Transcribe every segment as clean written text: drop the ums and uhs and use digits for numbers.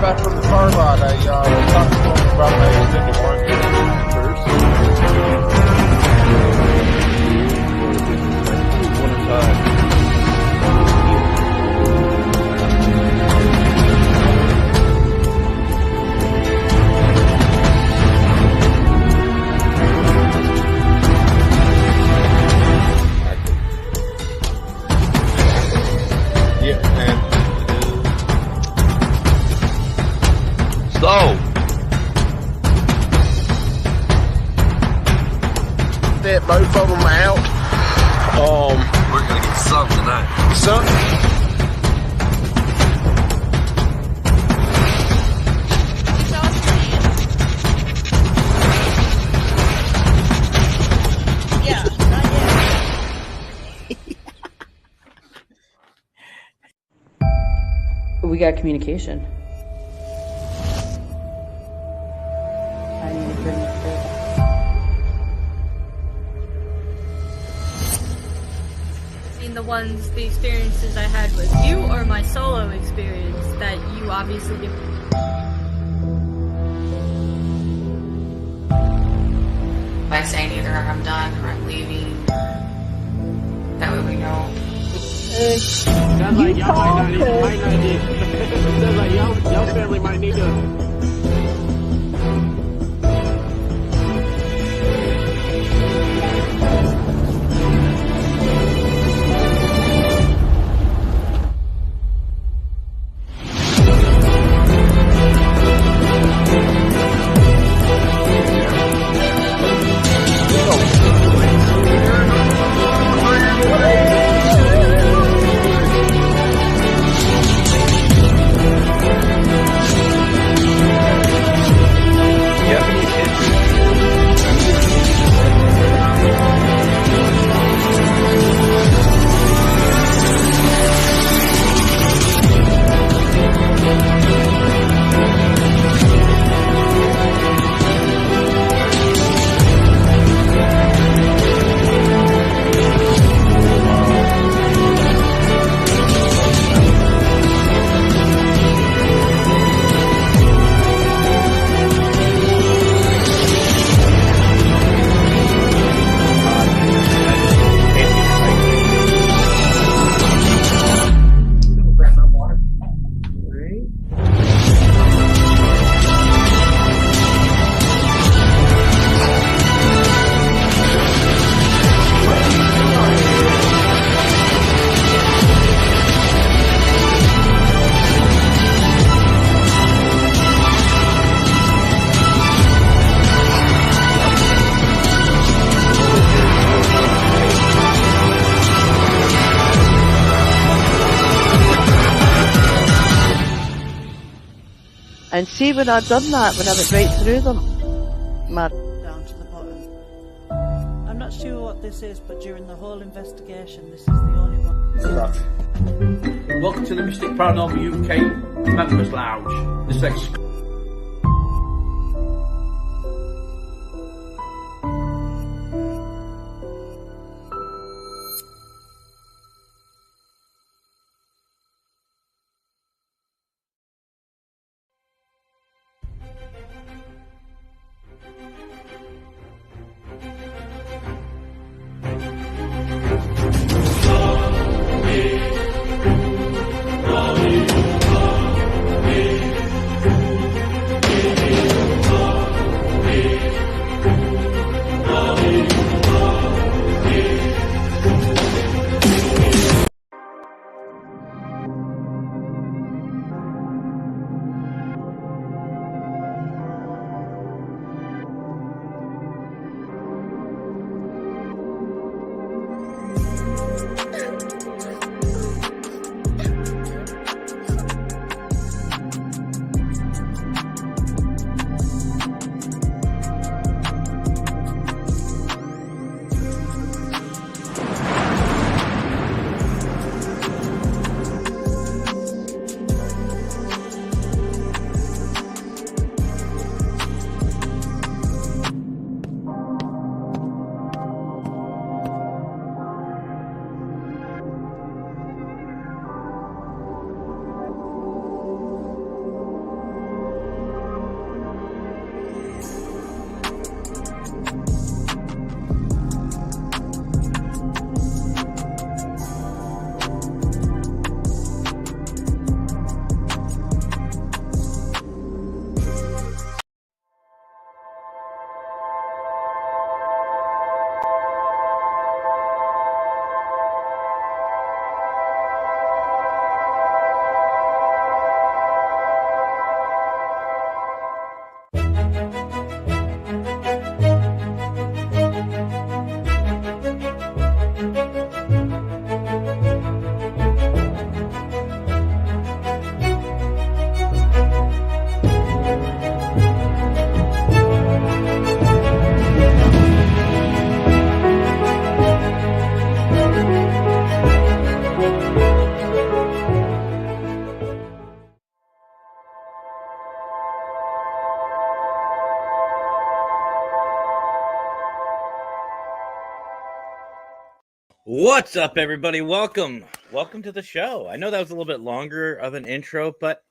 back from the car lot. I talked to him about my extended warranty first. One at a time. Yeah, and slow. That both of them out. We're gonna get some tonight. Some. Yeah, not yet. We got communication. I need to bring it back. The experiences I had with you, or my solo experience that you obviously did. By saying either I'm done or I'm leaving, that way we know. Sounds like y'all might not need. Sounds like y'all family might need to. And see, when I'd done that, when I went right through them, Down to the bottom. I'm not sure what this is, but during the whole investigation, this is the only one. Welcome to the Mystic Paranormal UK Members Lounge. This is What's up, everybody? Welcome to the show. I know that was a little bit longer of an intro, but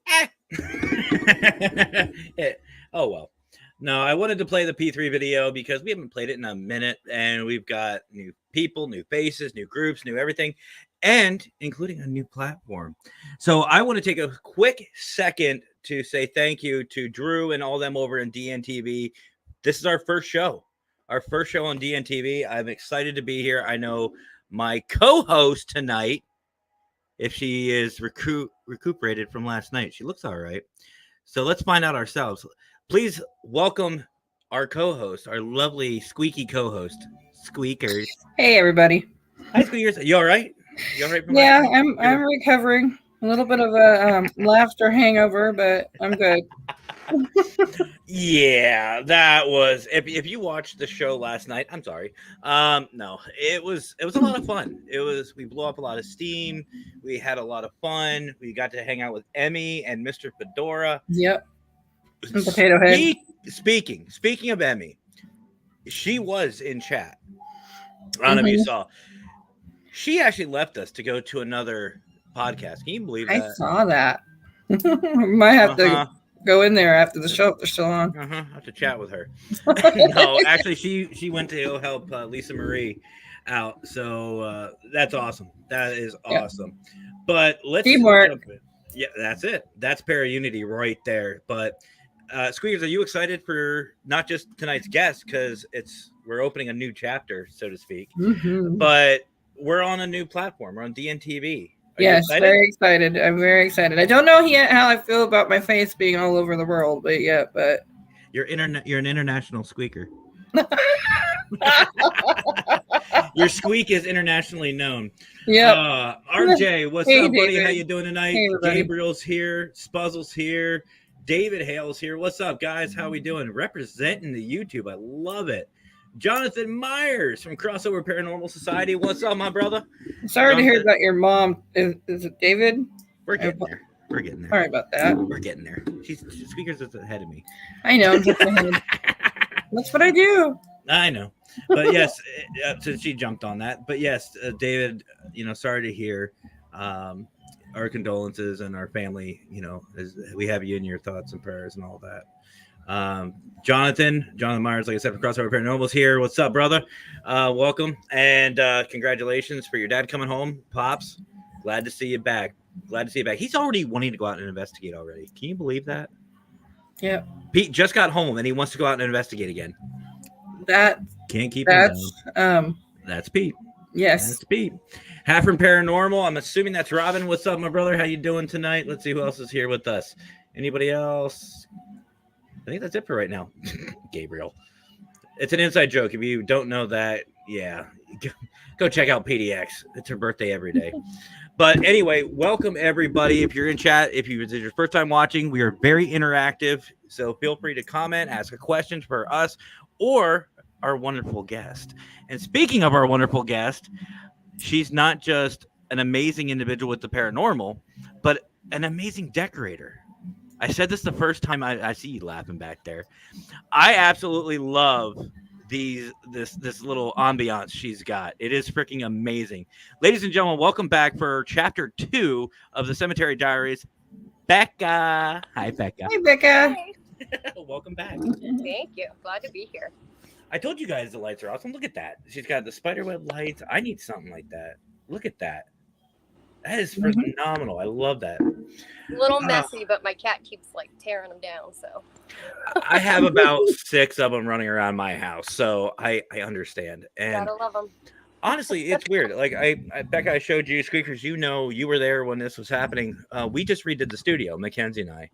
oh well. No, I wanted to play the P3 video because we haven't played it in a minute, and we've got new people, new faces, new groups, new everything, and including a new platform. So I want to take a quick second to say thank you to Drew and all them over in DMTV. This is our first show on DMTV. I'm excited to be here. I know my co-host tonight, if she is recuperated from last night, she looks all right. So let's find out ourselves. Please welcome our co-host, our lovely squeaky co-host, Squeakers. Hey, everybody. Hi, Squeakers. You all right? You all right? From Yeah, last night? I'm recovering. A little bit of a laughter hangover, but I'm good. Yeah, that was. If you watched the show last night, I'm sorry. No, it was a lot of fun. We blew up a lot of steam. We had a lot of fun. We got to hang out with Emmy and Mr. Fedora. Yep. And Potato Head. Speaking of Emmy, she was in chat. I don't know if you saw. She actually left us to go to another podcast. Can you believe that? I saw that. Might have to go in there after the show if they're still on. I have to chat with her. No, actually, she went to go help Lisa Marie out. So that's awesome. That is awesome. But let's teamwork. Yeah, that's it. That's para-unity right there. But Squeakers, are you excited for not just tonight's guest because we're opening a new chapter, so to speak, but we're on a new platform. We're on DMTV. Yes, very excited. I'm very excited. I don't know yet how I feel about my face being all over the world, but you're an international squeaker. Your squeak is internationally known. Yeah. RJ, what's up, buddy? David. How you doing tonight? Hey, Gabriel's here. Spuzzle's here. David Hale's here. What's up, guys? How we doing? Representing the YouTube. I love it. Jonathan Myers from Crossover Paranormal Society. What's up, my brother? Sorry to hear about your mom. Is it David? We're getting there. Sorry about that. We're getting there. Squeakers is ahead of me. I know. That's what I do. I know. But yes, so she jumped on that. But yes, David, sorry to hear. Our condolences and our family, as we have you in your thoughts and prayers and all that. Jonathan Myers, like I said, from Crossover Paranormal's here. What's up, brother? Welcome and congratulations for your dad coming home, Pops. Glad to see you back. He's already wanting to go out and investigate already. Can you believe that? Yeah. Pete just got home and he wants to go out and investigate again. That can't keep him down. That's Pete. Yes. That's Pete. Half from Paranormal. I'm assuming that's Robin. What's up, my brother? How you doing tonight? Let's see who else is here with us. Anybody else? I think that's it for right now. Gabriel. It's an inside joke. If you don't know that, yeah, go check out PDX. It's her birthday every day. But anyway, welcome everybody. If you're in chat, if it's your first time watching, we are very interactive. So feel free to comment, ask a question for us or our wonderful guest. And speaking of our wonderful guest, she's not just an amazing individual with the paranormal, but an amazing decorator. I said this the first time. I see you laughing back there. I absolutely love this little ambiance she's got. It is freaking amazing. Ladies and gentlemen, welcome back for chapter 2 of the Cemetery Diaries. Becca. Hi, Becca. Hey, Becca. Welcome back. Thank you. Glad to be here. I told you guys the lights are awesome. Look at that. She's got the spiderweb lights. I need something like that. Look at that. That is phenomenal. I love that. A little messy, but my cat keeps tearing them down. So I have about 6 of them running around my house, so I understand. And gotta love them. Honestly, it's weird. Becca, I showed you Squeakers. You were there when this was happening. We just redid the studio, Mackenzie and I,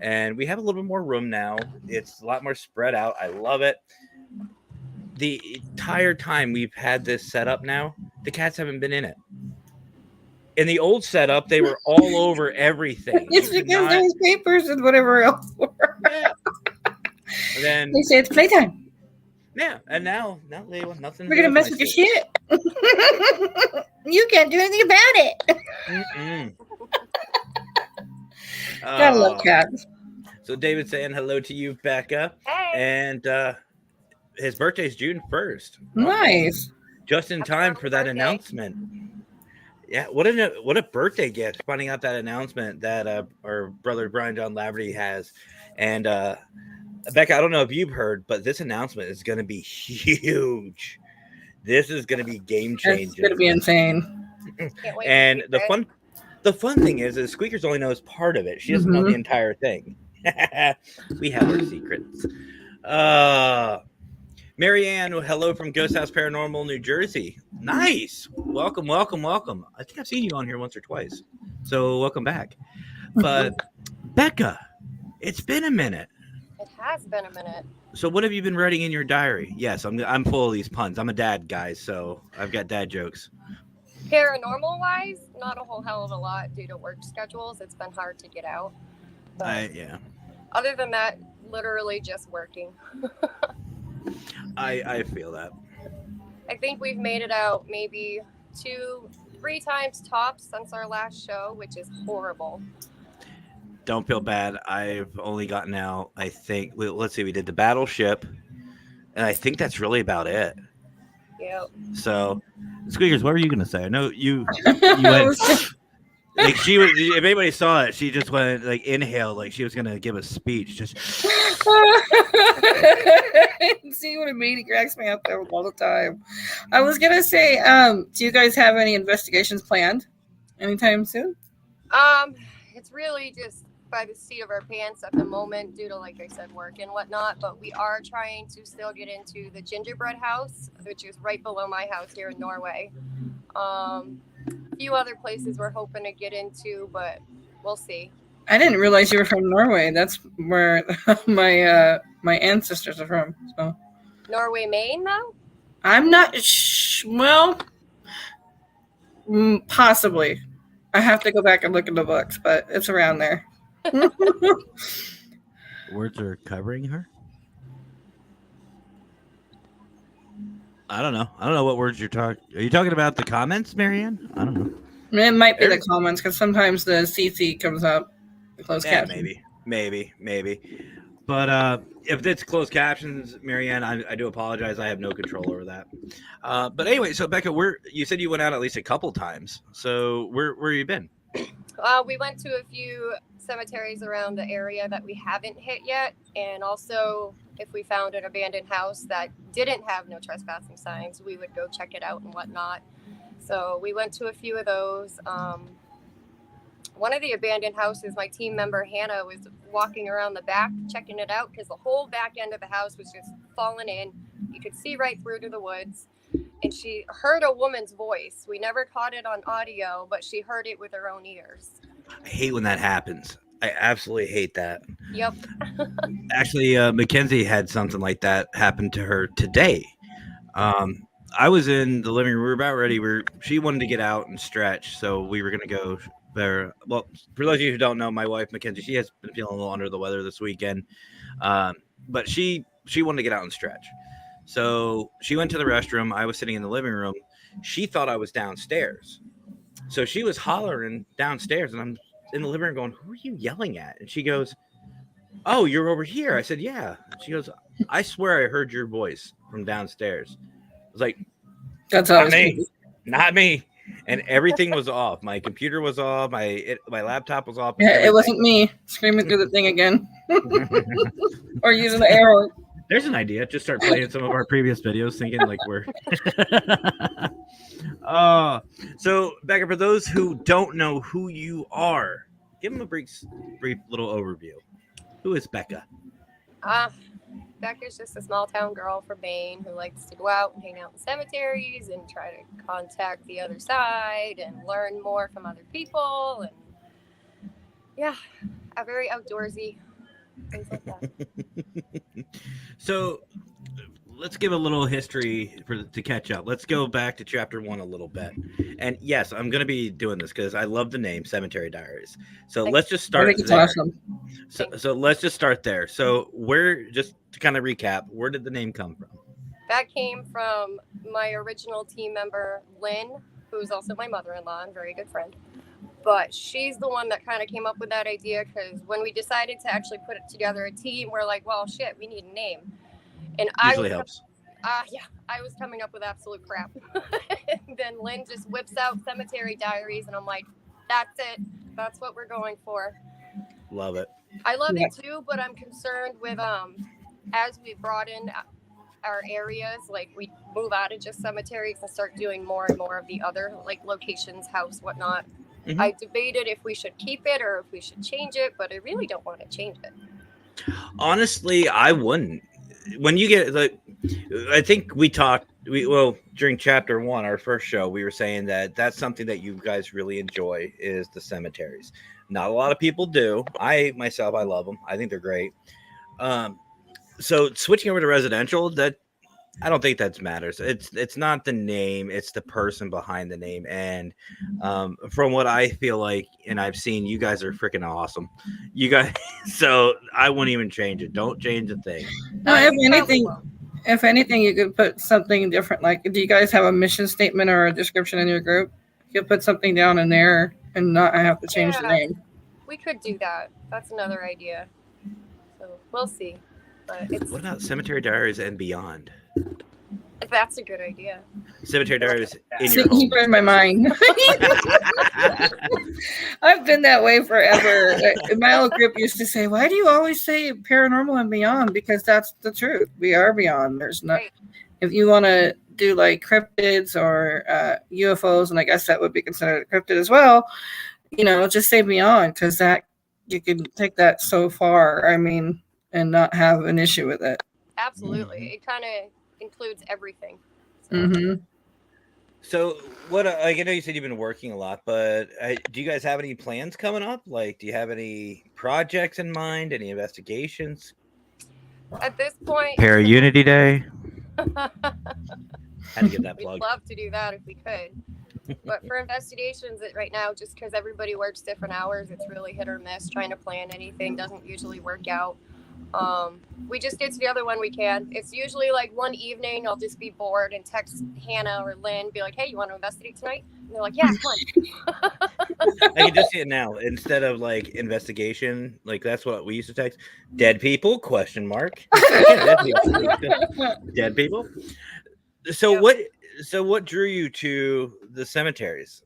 and we have a little bit more room now. It's a lot more spread out. I love it. The entire time we've had this set up now, the cats haven't been in it. In the old setup, they were all over everything. It's because there's papers and whatever else. Yeah. And then they say it's playtime. Yeah, and now they want nothing. We're gonna mess with your shit. You can't do anything about it. Gotta love cats. So David saying hello to you, Becca. Hey. And his birthday's June 1st. Nice. just in time for that announcement. Yeah, what a birthday gift! Finding out that announcement that our brother Brian John Laverty has, and Becca, I don't know if you've heard, but this announcement is going to be huge. This is going to be game changing. It's going to be insane. And the fun thing is Squeakers only knows part of it. She doesn't know the entire thing. We have our secrets. Marianne, hello from Ghost House Paranormal, New Jersey. Nice. Welcome. I think I've seen you on here once or twice. So welcome back. But Becca, it's been a minute. It has been a minute. So what have you been writing in your diary? Yes, I'm full of these puns. I'm a dad, guys, so I've got dad jokes. Paranormal wise, not a whole hell of a lot due to work schedules. It's been hard to get out. But Yeah. Other than that, literally just working. I feel that. I think we've made it out maybe 2-3 times tops since our last show, which is horrible. Don't feel bad. I've only gotten out, I think, let's see, we did the Battleship, and I think that's really about it. Yep. So, Squeakers, what were you going to say? I know you went, like, she was, if anybody saw it, she just went, like, inhale, like she was going to give a speech. Just. See what it mean? He cracks me up there all the time. I was going to say, do you guys have any investigations planned anytime soon? It's really just by the seat of our pants at the moment due to, like I said, work and whatnot, but we are trying to still get into the gingerbread house, which is right below my house here in Norway. A few other places we're hoping to get into, but we'll see. I didn't realize you were from Norway. That's where my ancestors are from. So Norway, Maine, though? I'm not well, possibly. I have to go back and look in the books, but it's around there. Words are covering her? I don't know what words you're talking. Are you talking about the comments, Marianne? I don't know. It might be the comments because sometimes the CC comes up. Closed captions. Maybe. But if it's closed captions, Marianne, I do apologize. I have no control over that. But anyway, so Becca, you said you went out at least a couple times. So where have you been? We went to a few cemeteries around the area that we haven't hit yet, and also if we found an abandoned house that didn't have no trespassing signs, we would go check it out and whatnot. So we went to a few of those. One of the abandoned houses, my team member Hannah was walking around the back checking it out because the whole back end of the house was just fallen in. You could see right through to the woods, and she heard a woman's voice. We never caught it on audio, but she heard it with her own ears. I hate when that happens. I absolutely hate that. Yep. Actually, Mackenzie had something like that happen to her today. I was in the living room. We were about ready. She wanted to get out and stretch, so we were going to go there. Well, for those of you who don't know, my wife, Mackenzie, she has been feeling a little under the weather this weekend, but she wanted to get out and stretch. So she went to the restroom. I was sitting in the living room. She thought I was downstairs. So she was hollering downstairs, and I'm in the living room going, "Who are you yelling at?" And she goes, "Oh, you're over here." I said, "Yeah." She goes, "I swear I heard your voice from downstairs." I was like, "That's not me. And everything was off. My computer was off. My laptop was off. Yeah, it wasn't me screaming through the thing again, or using the arrow. There's an idea. Just start playing some of our previous videos, thinking like we're. So Becca, for those who don't know who you are, give them a brief little overview. Who is Becca? Becca's just a small town girl from Maine who likes to go out and hang out in cemeteries and try to contact the other side and learn more from other people. And yeah, a very outdoorsy, things like that. So let's give a little history to catch up. Let's go back to chapter 1 a little bit. And yes, I'm going to be doing this because I love the name Cemetery Diaries. So let's just start there. Awesome. So let's just start there. So just to kind of recap, where did the name come from? That came from my original team member, Lynn, who's also my mother-in-law and very good friend. But she's the one that kind of came up with that idea because when we decided to actually put it together a team, we're like, well, shit, we need a name. And Usually helps. Yeah, I was coming up with absolute crap. And then Lynn just whips out Cemetery Diaries, and I'm like, that's it. That's what we're going for. Love it. I love it too, but I'm concerned with as we broaden our areas, like we move out of just cemeteries and start doing more and more of the other like locations, house, whatnot. Mhm. I debated if we should keep it or if we should change it, but I really don't want to change it. Honestly, I wouldn't. When you get like, I think we talked. Well, during chapter 1, our first show, we were saying that that's something that you guys really enjoy is the cemeteries. Not a lot of people do. I myself, I love them. I think they're great. So switching over to residential, that I don't think that matters. It's not the name, it's the person behind the name. And from what I feel like, and I've seen, you guys are freaking awesome. You guys, so I wouldn't even change it. Don't change a thing. No, if anything, you could put something different. Like, do you guys have a mission statement or a description in your group? You could put something down in there and not have to change the name. We could do that. That's another idea. So we'll see. But it's, What about Cemetery Diaries and Beyond? that's a good idea. Cemetery Diaries in See, your home. he read my mind. I've been that way forever. My old group used to say, "Why do you always say paranormal and beyond?" Because that's the truth. We are beyond. There's not. Right. If you want to do like cryptids or UFOs, and I guess that would be considered a cryptid as well, just say beyond, because that you can take that so far. I mean, and not have an issue with it. Absolutely. It kind of includes everything. Mm-hmm. So what? Like, I know you said you've been working a lot, but do you guys have any plans coming up? Like, do you have any projects in mind? Any investigations? At this point, Para Unity Day. Had to get that plug. We'd love to do that if we could. But for investigations, right now, just because everybody works different hours, it's really hit or miss. Trying to plan anything doesn't usually work out. We just get together when we can. It's usually like one evening I'll just be bored and text Hannah or Lynn, be like, "Hey, you want to investigate tonight?" And they're like, "Yeah, come on." I can just see it now. Instead of like investigation, like that's what we used to text. Dead people? Question mark. Yeah, dead people. So what drew you to the cemeteries?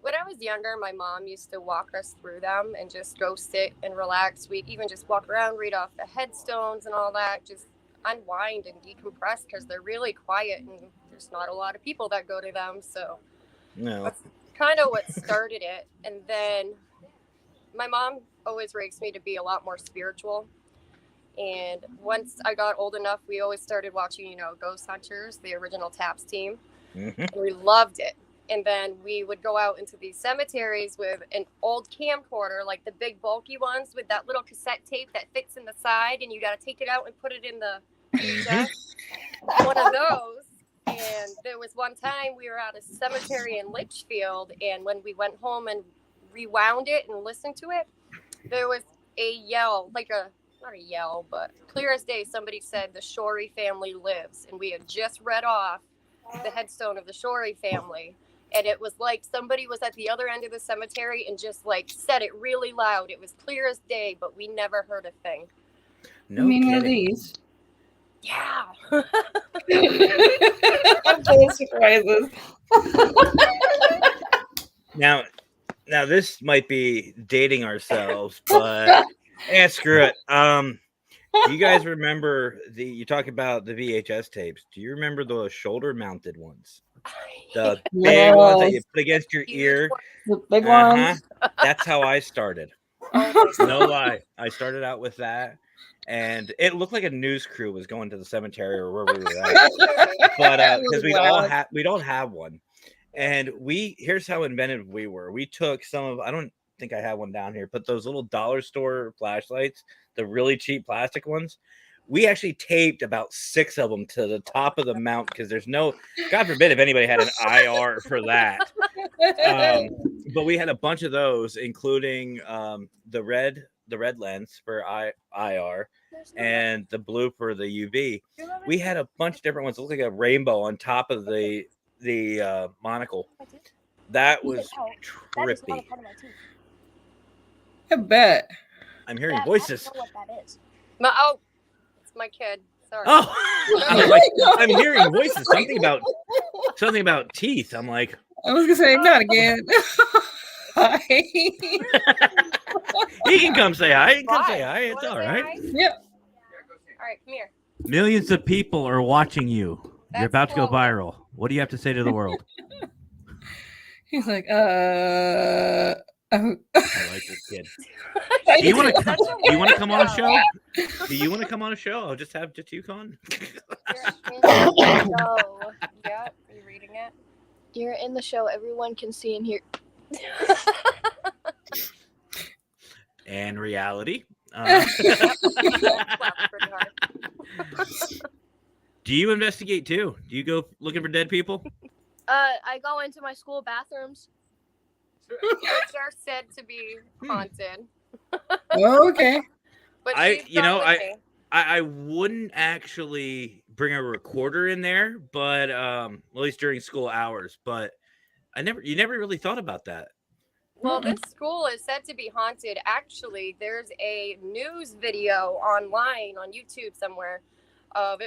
When I was younger, my mom used to walk us through them and just go sit and relax. We'd even just walk around, read off the headstones and all that, just unwind and decompress because they're really quiet and there's not a lot of people that go to them. So that's kind of what started it. And then my mom always raised me to be a lot more spiritual. And once I got old enough, we always started watching, Ghost Hunters, the original TAPS team. Mm-hmm. And we loved it. And then we would go out into these cemeteries with an old camcorder, like the big bulky ones with that little cassette tape that fits in the side, and you got to take it out and put it in the chest. One of those. And there was one time we were at a cemetery in Litchfield, and when we went home and rewound it and listened to it, there was a yell, not a yell, but clear as day, somebody said the Shorey family lives. And we had just read off the headstone of the Shorey family. And it was like somebody was at the other end of the cemetery and just like said it really loud. It was clear as day, but we never heard a thing. No one kidding. of these? Yeah. I'm full of surprises. Now this might be dating ourselves, but screw it. Do you guys remember you talk about the VHS tapes? Do you remember the shoulder mounted ones? The big ones that you put against your ear. The big ones. That's how I started. No lie. I started out with that. And it looked like a news crew was going to the cemetery or where we were at. But because we don't have one. And here's how inventive we were. We took some of, I don't think I have one down here, but those little dollar store flashlights, the really cheap plastic ones, we actually taped about 6 of them to the top of the mount because there's no, God forbid if anybody had an IR for that. But we had a bunch of those, including the red lens for IR and the blue for the UV. We had a bunch of different ones. It looked like a rainbow on top of the monocle. That was trippy. I bet. I'm hearing voices. Oh, it's my kid. Sorry. Oh, I'm like, I'm hearing voices. Something about teeth. I'm like, I was gonna say not again. Hi. he can come say hi. He can come say hi. It's all right. Yep. All right, come here. Millions of people are watching you. You're about to go Chloe. viral. What do you have to say to the world? He's like, I like this kid. Do you want to come on a show? Do you want to come on a show? I'll just have you on. Oh, yeah. Are you reading it? You're in the show. Everyone can see and hear. And reality. Do you investigate too? Do you go looking for dead people? I go into my school bathrooms. Which are said to be haunted. okay. But I wouldn't actually bring a recorder in there, but at least during school hours. But you never really thought about that. Well, this school is said to be haunted. Actually, there's a news video online on YouTube somewhere of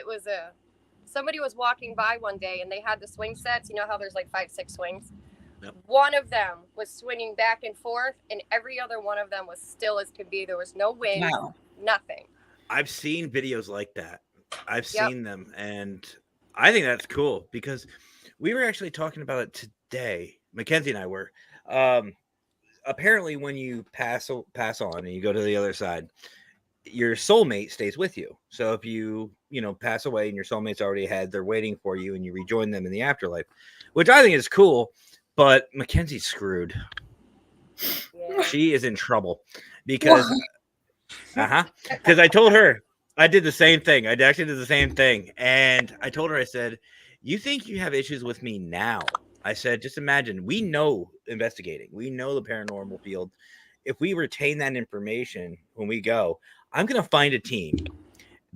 somebody was walking by one day and they had the swing sets. You know how there's like 5-6 swings? Yep. One of them was swinging back and forth, and every other one of them was still as could be. There was no wind, nothing. I've seen videos like that. I've seen them, and I think that's cool because we were actually talking about it today. Mackenzie and I were. Apparently, when you pass on and you go to the other side, your soulmate stays with you. So if you pass away and your soulmate's already they're waiting for you, and you rejoin them in the afterlife, which I think is cool. But Mackenzie's screwed. Yeah. She is in trouble because I told her I did the same thing. I actually did the same thing. And I told her, I said, you think you have issues with me now? I said, just imagine, we know investigating. We know the paranormal field. If we retain that information when we go, I'm going to find a team,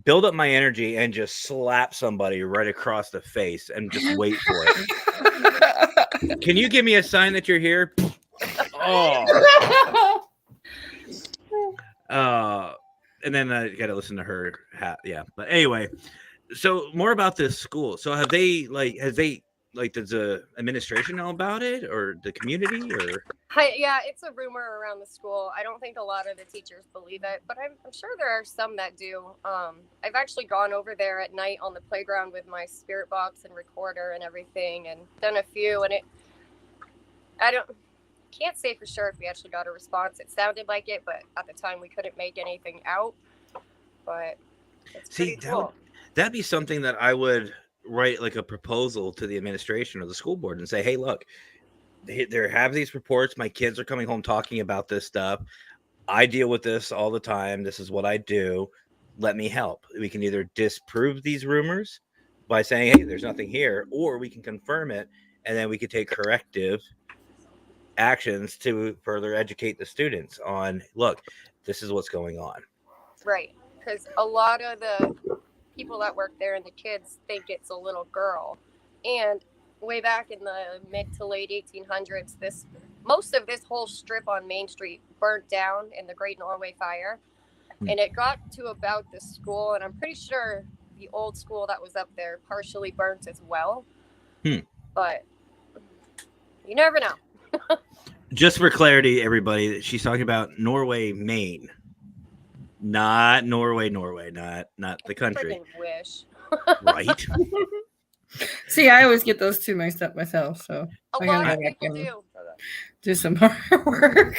build up my energy, and just slap somebody right across the face and just wait for it. Can you give me a sign that you're here? Oh. And then I got to listen to her. Yeah. But anyway, so more about this school. So does the administration know about it, or the community, or? Yeah, it's a rumor around the school. I don't think a lot of the teachers believe it, but I'm sure there are some that do. I've actually gone over there at night on the playground with my spirit box and recorder and everything, and done a few, and can't say for sure if we actually got a response. It sounded like it, but at the time we couldn't make anything out. But it's pretty cool. That'd be something that I would write like a proposal to the administration or the school board and say, hey, look, there have these reports. My kids are coming home talking about this stuff. I deal with this all the time. This is what I do. Let me help. We can either disprove these rumors by saying, hey, there's nothing here, or we can confirm it, and then we could take corrective actions to further educate the students on, look, this is what's going on. Right. Because a lot of the people that work there and the kids think it's a little girl. And way back in the mid to late 1800s, most of this whole strip on Main Street burnt down in the Great Norway Fire. And it got to about the school, and I'm pretty sure the old school that was up there partially burnt as well. But you never know. Just for clarity, everybody, she's talking about Norway, Maine. Not Norway, not the country. Wish. Right? See, I always get those two mixed up myself, so a lot of people do some more work.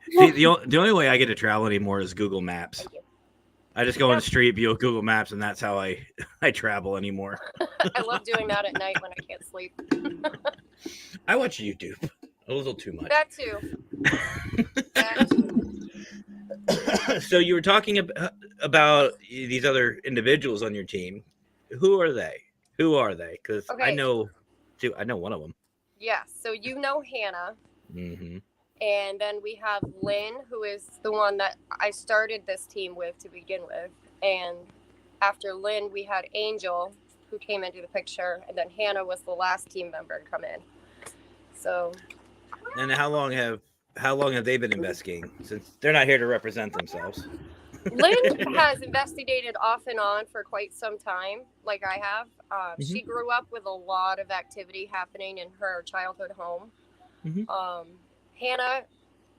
See, the only way I get to travel anymore is Google Maps. I just go on Street View of Google Maps, and that's how I travel anymore. I love doing that at night when I can't sleep. I watch YouTube a little too much. That too. So you were talking about these other individuals on your team. Who are they? Because I know one of them. Yeah. So you know Hannah. Mm-hmm. And then we have Lynn, who is the one that I started this team with to begin with. And after Lynn, we had Angel, who came into the picture. And then Hannah was the last team member to come in. So. And how long have they been investigating? Since they're not here to represent themselves. Lynn has investigated off and on for quite some time, like I have. She grew up with a lot of activity happening in her childhood home. Hannah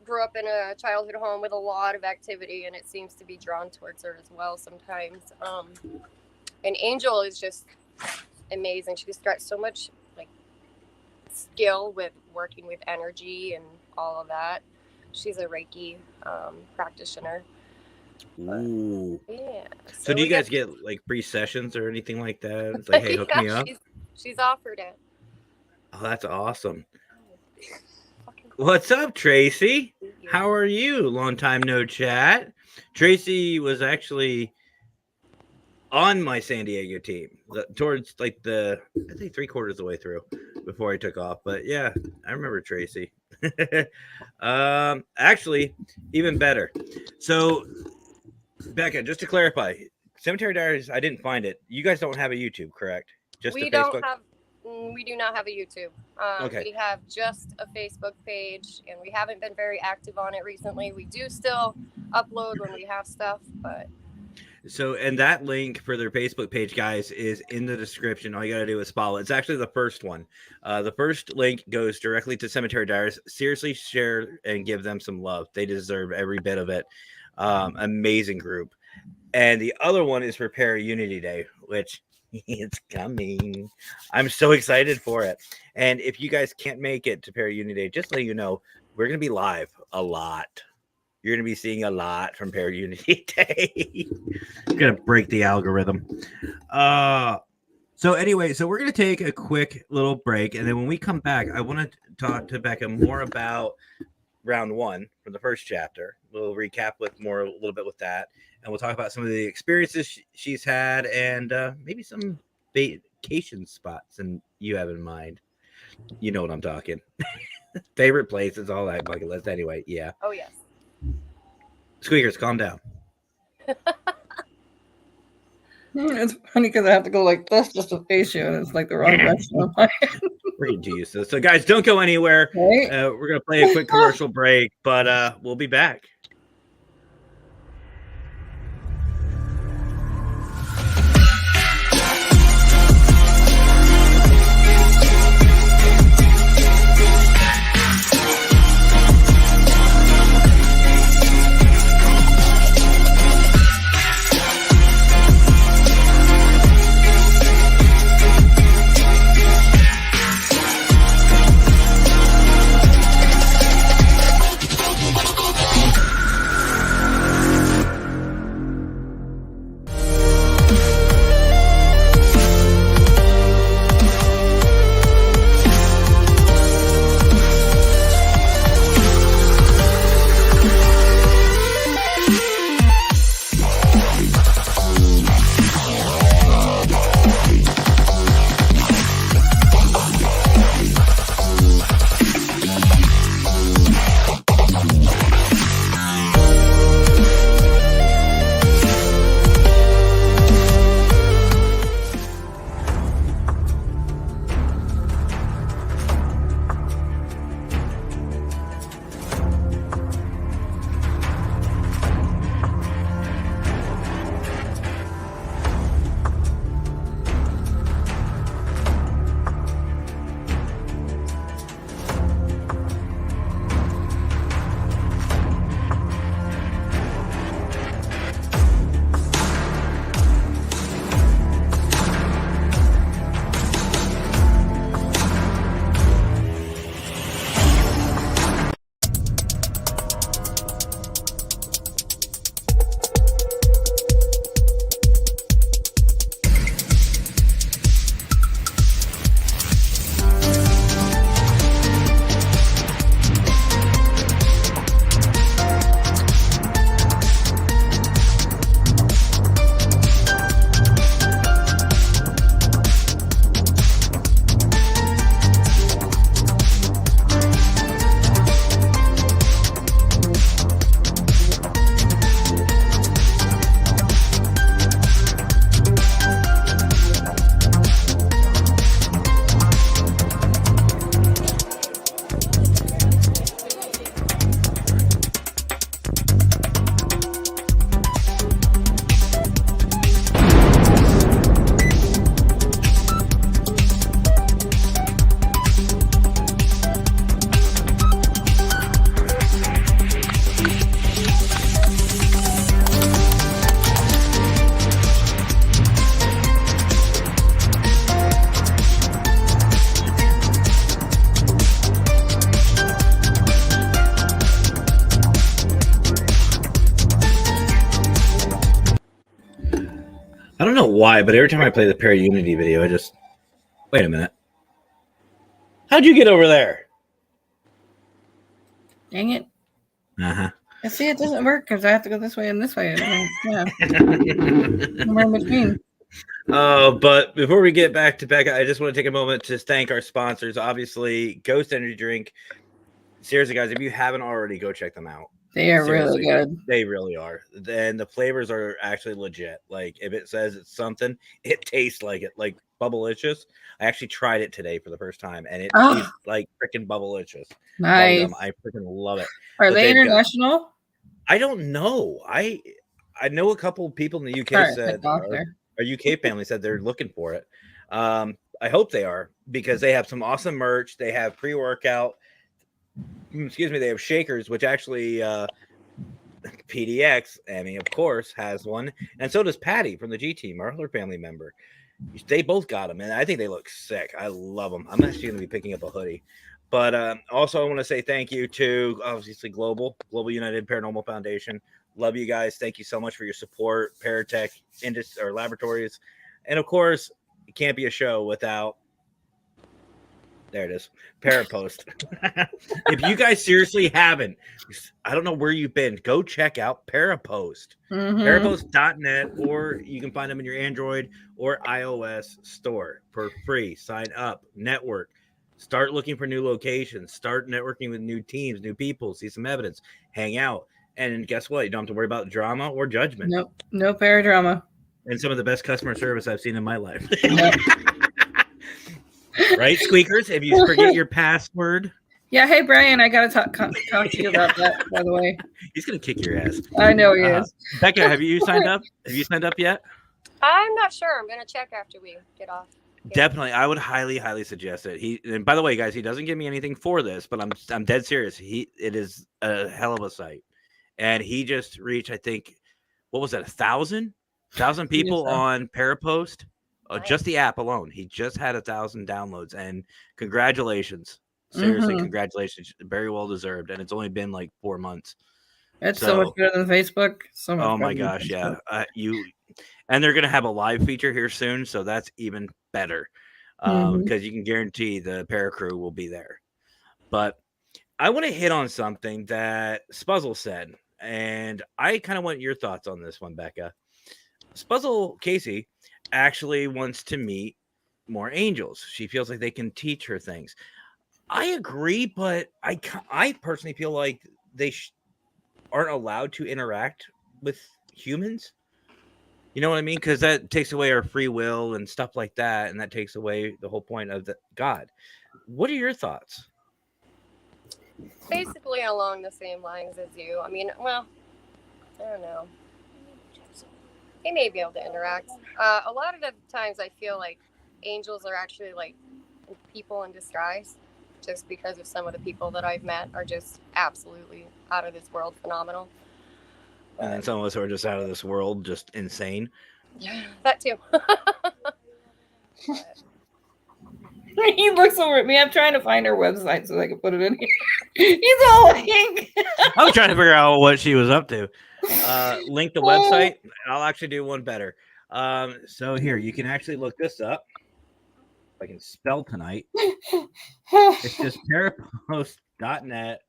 grew up in a childhood home with a lot of activity, and it seems to be drawn towards her as well sometimes. And Angel is just amazing. She's got so much like skill with working with energy and all of that. She's a Reiki practitioner. Ooh. Yeah. So do you guys get like free sessions or anything like that? It's like, hey, hook me up. She's offered it. Oh, that's awesome. What's up, Tracy? How are you? Long time no chat. Tracy was actually on my San Diego team towards like I think 3/4 of the way through before I took off. But yeah, I remember Tracy. Actually, even better. So, Becca, just to clarify, Cemetery Diaries, I didn't find it. You guys don't have a YouTube, correct? Just We a Facebook? we do not have a YouTube. Okay. We have just a Facebook page, and we haven't been very active on it recently. We do still upload when we have stuff, but So, and that link for their Facebook page, guys, is in the description. All you got to do is follow. It's actually the first one. The first link goes directly to Cemetery Diaries. Seriously, share and give them some love. They deserve every bit of it. Amazing group. And the other one is Prepare Unity Day, which it's coming. I'm so excited for it. And if you guys can't make it to Prepare Unity Day, just let you know, we're going to be live a lot. You're going to be seeing a lot from Prepare Unity Day. I'm going to break the algorithm. So anyway, so we're going to take a quick little break. And then when we come back, I want to talk to Becca more about round one from the first chapter. We'll recap with a little bit with that. And we'll talk about some of the experiences she's had and maybe some vacation spots and you have in mind. You know what I'm talking. Favorite places, all that bucket list. Anyway, yeah. Oh, yes. Squeakers, calm down. It's funny because I have to go like this just to face you, and it's like the wrong direction. We're getting to use this. So, guys, don't go anywhere. Right? We're going to play a quick commercial break, but we'll be back. I don't know why, but every time I play the Para Unity video, I just wait a minute. How'd you get over there? Dang it. Uh-huh. I see it doesn't work because I have to go this way and this way. Yeah. Somewhere in between. But before we get back to Becca, I just want to take a moment to thank our sponsors. Obviously, Ghost Energy Drink. Seriously, guys, if you haven't already, go check them out. They are Seriously, really good. They really are. And the flavors are actually legit. Like, if it says it's something, it tastes like it. Like Bubblicious. I actually tried it today for the first time, and it tastes like freaking Bubblicious. Nice. I freaking love it. Are they international? I don't know. I know a couple of people in the UK said our UK family said they're looking for it. I hope they are, because they have some awesome merch. They have pre-workout. Excuse me. They have shakers, which actually PDX, Emmy, of course, has one, and so does Patty from the G Team, our other family member. They both got them, and I think they look sick. I love them. I'm actually going to be picking up a hoodie. But also, I want to say thank you to, obviously, Global United Paranormal Foundation. Love you guys. Thank you so much for your support. Paratech or Laboratories. And, of course, it can't be a show without, there it is, Parapost. If you guys seriously haven't, I don't know where you've been, go check out Parapost. Parapost.net, or you can find them in your Android or iOS store for free. Sign up, network. Start looking for new locations. Start networking with new teams, new people. See some evidence. Hang out. And guess what? You don't have to worry about drama or judgment. Nope. No paradrama. And some of the best customer service I've seen in my life. Yep. Right, Squeakers? If you forget your password. Yeah. Hey, Brian, I got to talk to you about that, by the way. He's going to kick your ass. I know he is. Becca, have you signed up? Have you signed up yet? I'm not sure. I'm going to check after we get off. Definitely, I would highly suggest it. And by the way, guys, he doesn't give me anything for this, but I'm dead serious. It is a hell of a site, and he just reached, I think, what was that, 1,000 people on Parapost, just the app alone. He just had 1,000 downloads, and congratulations, seriously, congratulations, very well deserved. And it's only been like 4 months. It's so much better than Facebook. So much. Oh my gosh, yeah. And they're gonna have a live feature here soon, so that's even better, because you can guarantee the para crew will be there. But I want to hit on something that Spuzzle said, and I kind of want your thoughts on this one, Becca. Spuzzle Casey actually wants to meet more angels. She feels like they can teach her things. I agree, but I personally feel like they aren't allowed to interact with humans. You know what I mean? Because that takes away our free will and stuff like that, and that takes away the whole point of God. What are your thoughts? Basically along the same lines as you. I mean, well, I don't know. They may be able to interact. A lot of the times I feel like angels are actually like people in disguise, just because of some of the people that I've met are just absolutely out of this world phenomenal. And then some of us are just out of this world, just insane. Yeah, that too. He looks over at me. I'm trying to find her website so I can put it in here. He's all like, I was trying to figure out what she was up to. Link the website. I'll actually do one better. So here, you can actually look this up. If I can spell tonight. It's just parapost.net.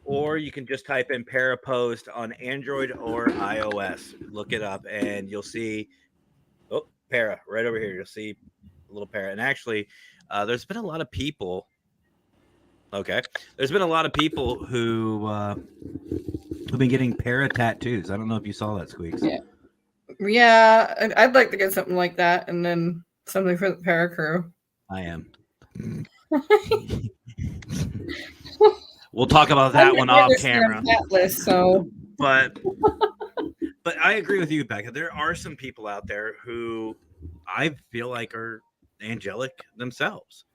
Or you can just type in Parapost on Android or iOS. Look it up, and you'll see, Para, right over here. You'll see a little Para. And actually, there's been a lot of people. Okay. There's been a lot of people who've been getting Para tattoos. I don't know if you saw that, Squeaks. Yeah, I'd like to get something like that, and then something for the Para crew. I am. We'll talk about that one off camera. List, so. But I agree with you, Becca. There are some people out there who I feel like are angelic themselves.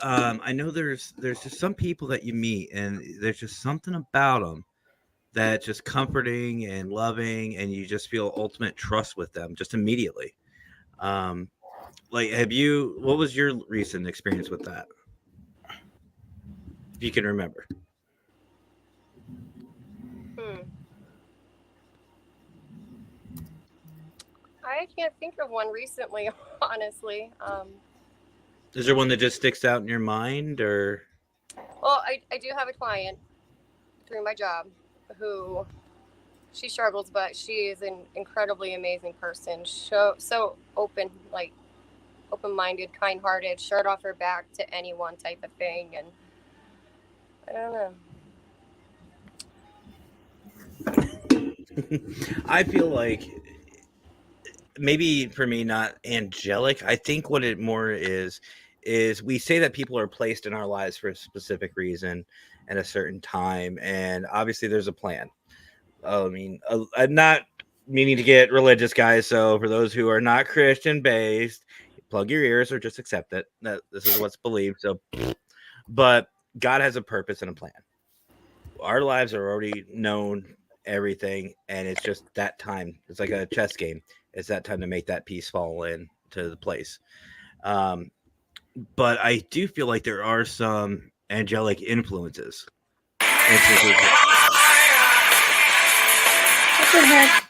I know there's just some people that you meet, and there's just something about them that's just comforting and loving, and you just feel ultimate trust with them just immediately. Like, what was your recent experience with that? If you can remember. I can't think of one recently, honestly. Is there one that just sticks out in your mind, or? Well, I do have a client through my job who she struggles, but she is an incredibly amazing person. So open, like open-minded, kind-hearted, shirt off her back to anyone type of thing, and I don't know. I feel like maybe for me, not angelic. I think what it more is we say that people are placed in our lives for a specific reason at a certain time, and obviously there's a plan. I mean, I'm not meaning to get religious, guys. So for those who are not Christian based, plug your ears or just accept it. That this is what's believed. So, but God has a purpose and a plan. Our lives are already known, everything, and it's just that time. It's like a chess game. It's that time to make that piece fall in to the place. But I do feel like there are some angelic influences. What the heck?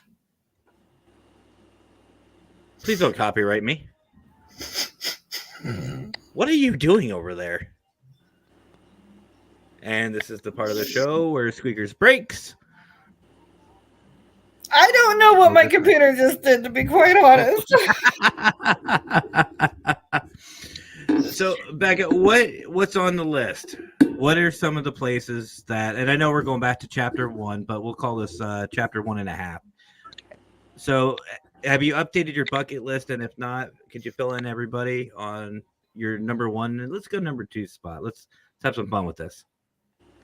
Please don't copyright me. What are you doing over there? And this is the part of the show where Squeakers breaks. I don't know what my computer just did, to be quite honest. So, Becca, what's on the list? What are some of the places that, and I know we're going back to chapter 1, but we'll call this chapter 1.5. So, have you updated your bucket list? And if not, could you fill in everybody on your number 1? And let's go number 2 spot. Let's have some fun with this.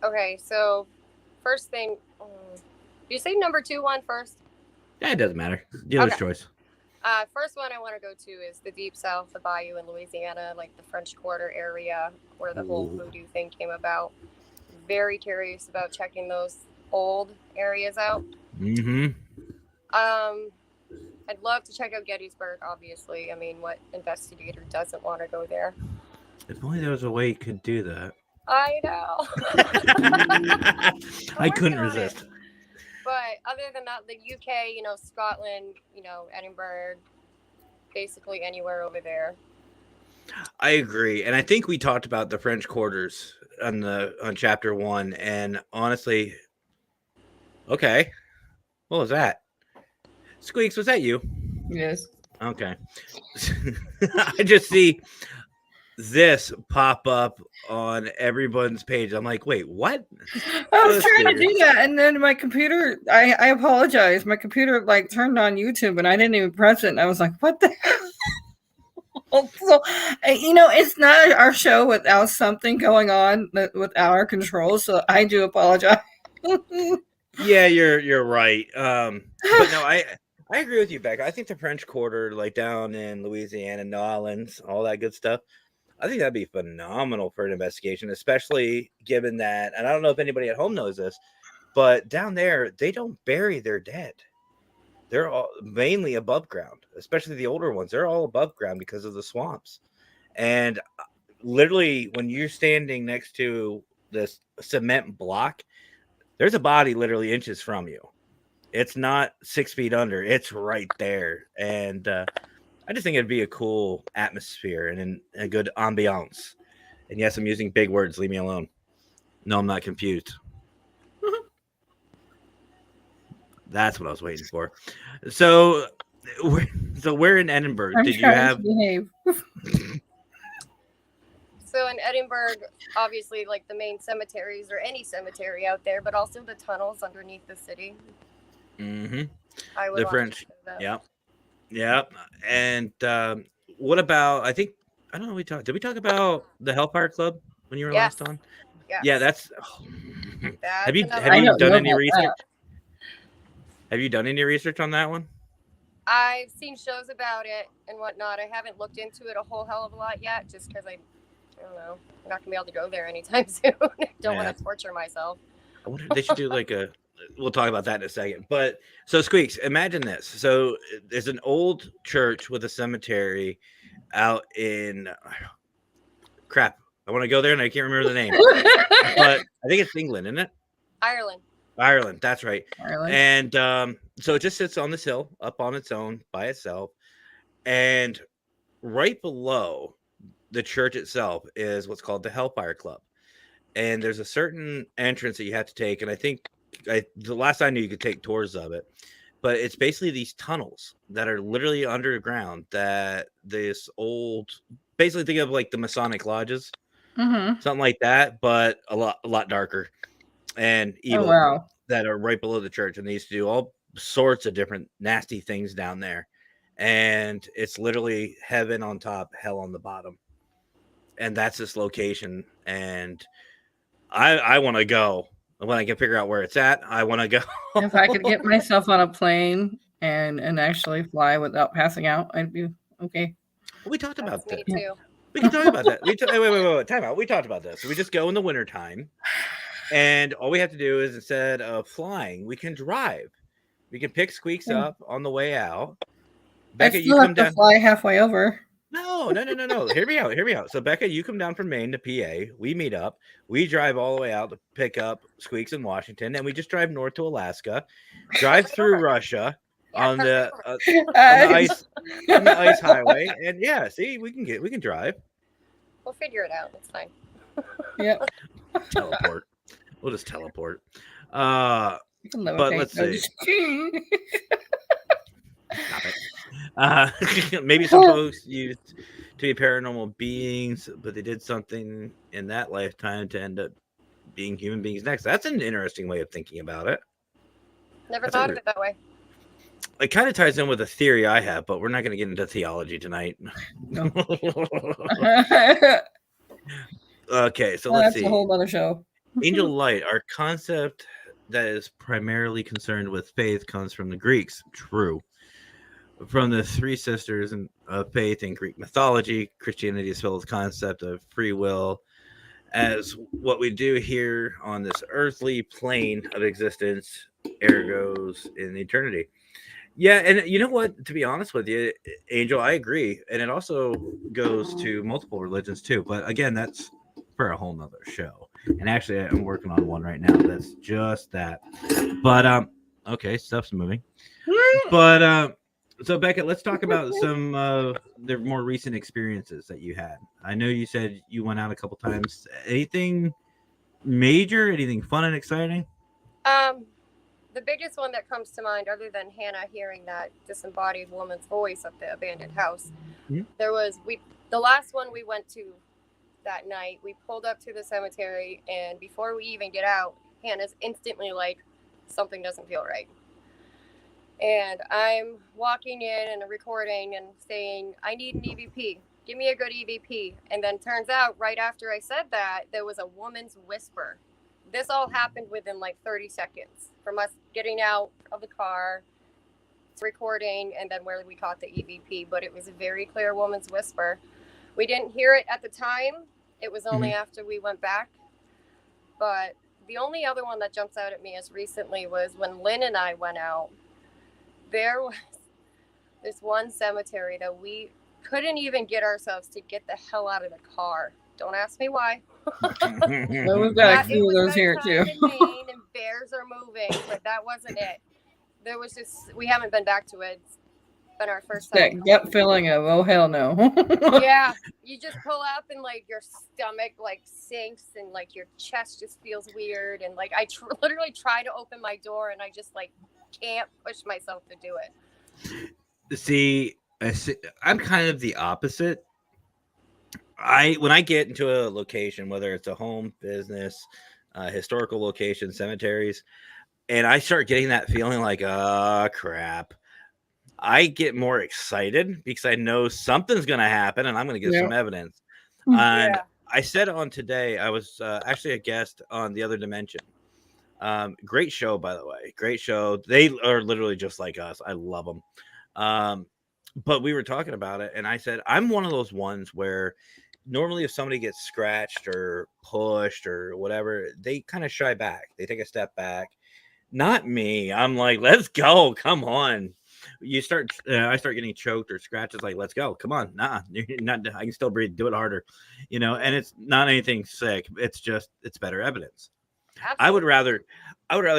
Okay, so first thing, you say number 2 one first? Yeah, it doesn't matter. Dealer's choice. First one I want to go to is the Deep South, the Bayou in Louisiana, like the French Quarter area where the whole voodoo thing came about. Very curious about checking those old areas out. Mm-hmm. I'd love to check out Gettysburg, obviously. I mean, what investigator doesn't want to go there? If only there was a way you could do that. I know. I couldn't resist. But other than that, the UK, Scotland, Edinburgh, basically anywhere over there. I agree. And I think we talked about the French Quarters on chapter 1. And honestly, okay. What was that? Squeaks, was that you? Yes. Okay. I just see this pop up on everyone's page. I'm like, wait, what? I was trying to do that, and then my computer, I apologize. My computer turned on YouTube and I didn't even press it. And I was like, what the hell? So, it's not our show without something going on with our control. So I do apologize. Yeah, you're right. But no, I agree with you, Becca. I think the French Quarter, like down in Louisiana, New Orleans, all that good stuff, I think that'd be phenomenal for an investigation, especially given that, and I don't know if anybody at home knows this, but down there, they don't bury their dead. They're all mainly above ground, especially the older ones. They're all above ground because of the swamps. And literally, when you're standing next to this cement block, there's a body literally inches from you. It's not 6 feet under. It's right there. And I just think it'd be a cool atmosphere and a good ambiance. And yes, I'm using big words. Leave me alone. No, I'm not confused. That's what I was waiting for. So we're in Edinburgh. I'm Did you trying have? to behave. So in Edinburgh, obviously, like the main cemeteries or any cemetery out there, but also the tunnels underneath the city. Mm-hmm. I would The French. Yep. And what about? I don't know. Did we talk about the Hellfire Club when you were last on? Yes. Yeah, that's. Have you another- done any research? Have you done any research on that one? I've seen shows about it and whatnot. I haven't looked into it a whole hell of a lot yet, just because I don't know. I'm not gonna be able to go there anytime soon. Don't want to torture myself. I wonder if they should do like a. We'll talk about that in a second. But so Squeaks, imagine this. So there's an old church with a cemetery out in crap. I want to go there and I can't remember the name. But I think it's England, isn't it? Ireland. Ireland, that's right. Ireland. And So it just sits on this hill, up on its own, by itself, and right below the church itself is what's called the Hellfire Club. And there's a certain entrance that you have to take, and I think the last I knew you could take tours of it, but it's basically these tunnels that are literally underground that this old, basically think of like the Masonic lodges, something like that, but a lot darker and evil. Oh, wow. That are right below the church, and they used to do all sorts of different nasty things down there, and it's literally heaven on top, hell on the bottom, and that's this location. And I want to go when I can figure out where it's at. I want to go. If I could get myself on a plane and actually fly without passing out, I'd be okay. We talked about that. Me too. We can talk about that. Wait, time out. We talked about this. We just go in the wintertime, and all we have to do is, instead of flying, we can drive. We can pick Squeaks up on the way out. Becca, you come down. Fly halfway over. No. Hear me out. So Becca, you come down from Maine to PA. We meet up. We drive all the way out to pick up Squeaks in Washington, and we just drive north to Alaska, drive through Russia on the ice highway, and yeah, see, we can drive. We'll figure it out. It's fine. Yep. Teleport. We'll just teleport. But Let's see. Stop it. Maybe some folks used to be paranormal beings, but they did something in that lifetime to end up being human beings next. That's an interesting way of thinking about it. Never thought of it that way. It kind of ties in with a theory I have, but we're not going to get into theology tonight. No. Okay, so let's see. That's a whole other show. Angel light, our concept that is primarily concerned with faith, comes from the Greeks. True. From the three sisters of faith in Greek mythology, Christianity is filled with the concept of free will as what we do here on this earthly plane of existence, ergoes in eternity. Yeah, and you know what? To be honest with you, Angel, I agree. And it also goes to multiple religions too. But again, that's for a whole nother show. And actually, I'm working on one right now that's just that. But okay, stuff's moving. But so Becca, let's talk about some of the more recent experiences that you had. I know you said you went out a couple times. Anything major? Anything fun and exciting? The biggest one that comes to mind, other than Hannah hearing that disembodied woman's voice at the abandoned house, there was the last one we went to that night. We pulled up to the cemetery, and before we even get out, Hannah's instantly like, something doesn't feel right. And I'm walking in and recording and saying, I need an EVP. Give me a good EVP. And then turns out right after I said that, there was a woman's whisper. This all happened within like 30 seconds from us getting out of the car, recording, and then where we caught the EVP. But it was a very clear woman's whisper. We didn't hear it at the time. It was only after we went back. But the only other one that jumps out at me as recently was when Lynn and I went out. There was this one cemetery that we couldn't even get ourselves to get the hell out of the car. Don't ask me why. Well, we've got a few of those here too. And bears are moving, but that wasn't it. There was just, we haven't been back to it. It's been our first time. That gut feeling of, oh hell no. Yeah, you just pull up and like your stomach like sinks and like your chest just feels weird, and like I literally try to open my door and I just like can't push myself to do it. See, I'm kind of the opposite. When I get into a location, whether it's a home, business, historical location, cemeteries, and I start getting that feeling like, oh crap, I get more excited because I know something's going to happen and I'm going to get some evidence. And I said on today, I was actually a guest on The Other Dimension. Great show, by the way. Great show. They are literally just like us. I love them. But we were talking about it, and I said, I'm one of those ones where normally if somebody gets scratched or pushed or whatever, they kind of shy back. They take a step back. Not me. I'm like, let's go. Come on. I start getting choked or scratches. Like, let's go. Come on. Nah, you're not. I can still breathe. Do it harder. And it's not anything sick. It's just, it's better evidence. I would rather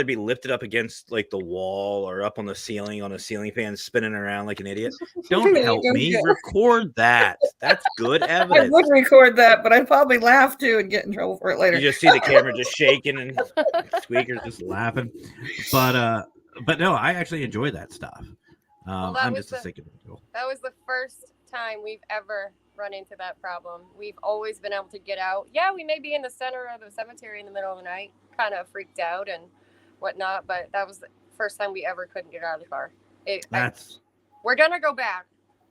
be lifted up against like the wall or up on the ceiling on a ceiling fan spinning around like an idiot. Don't help me. Record that. That's good I evidence. would record that, but I'd probably laugh too and get in trouble for it later. You just see the camera just shaking and Squeakers just laughing. But no, I actually enjoy that stuff. I'm just a sick individual. That was the first time we've ever run into that problem. We've always been able to get out. Yeah, we may be in the center of the cemetery in the middle of the night, kind of freaked out and whatnot, but that was the first time we ever couldn't get out of the car. We're gonna go back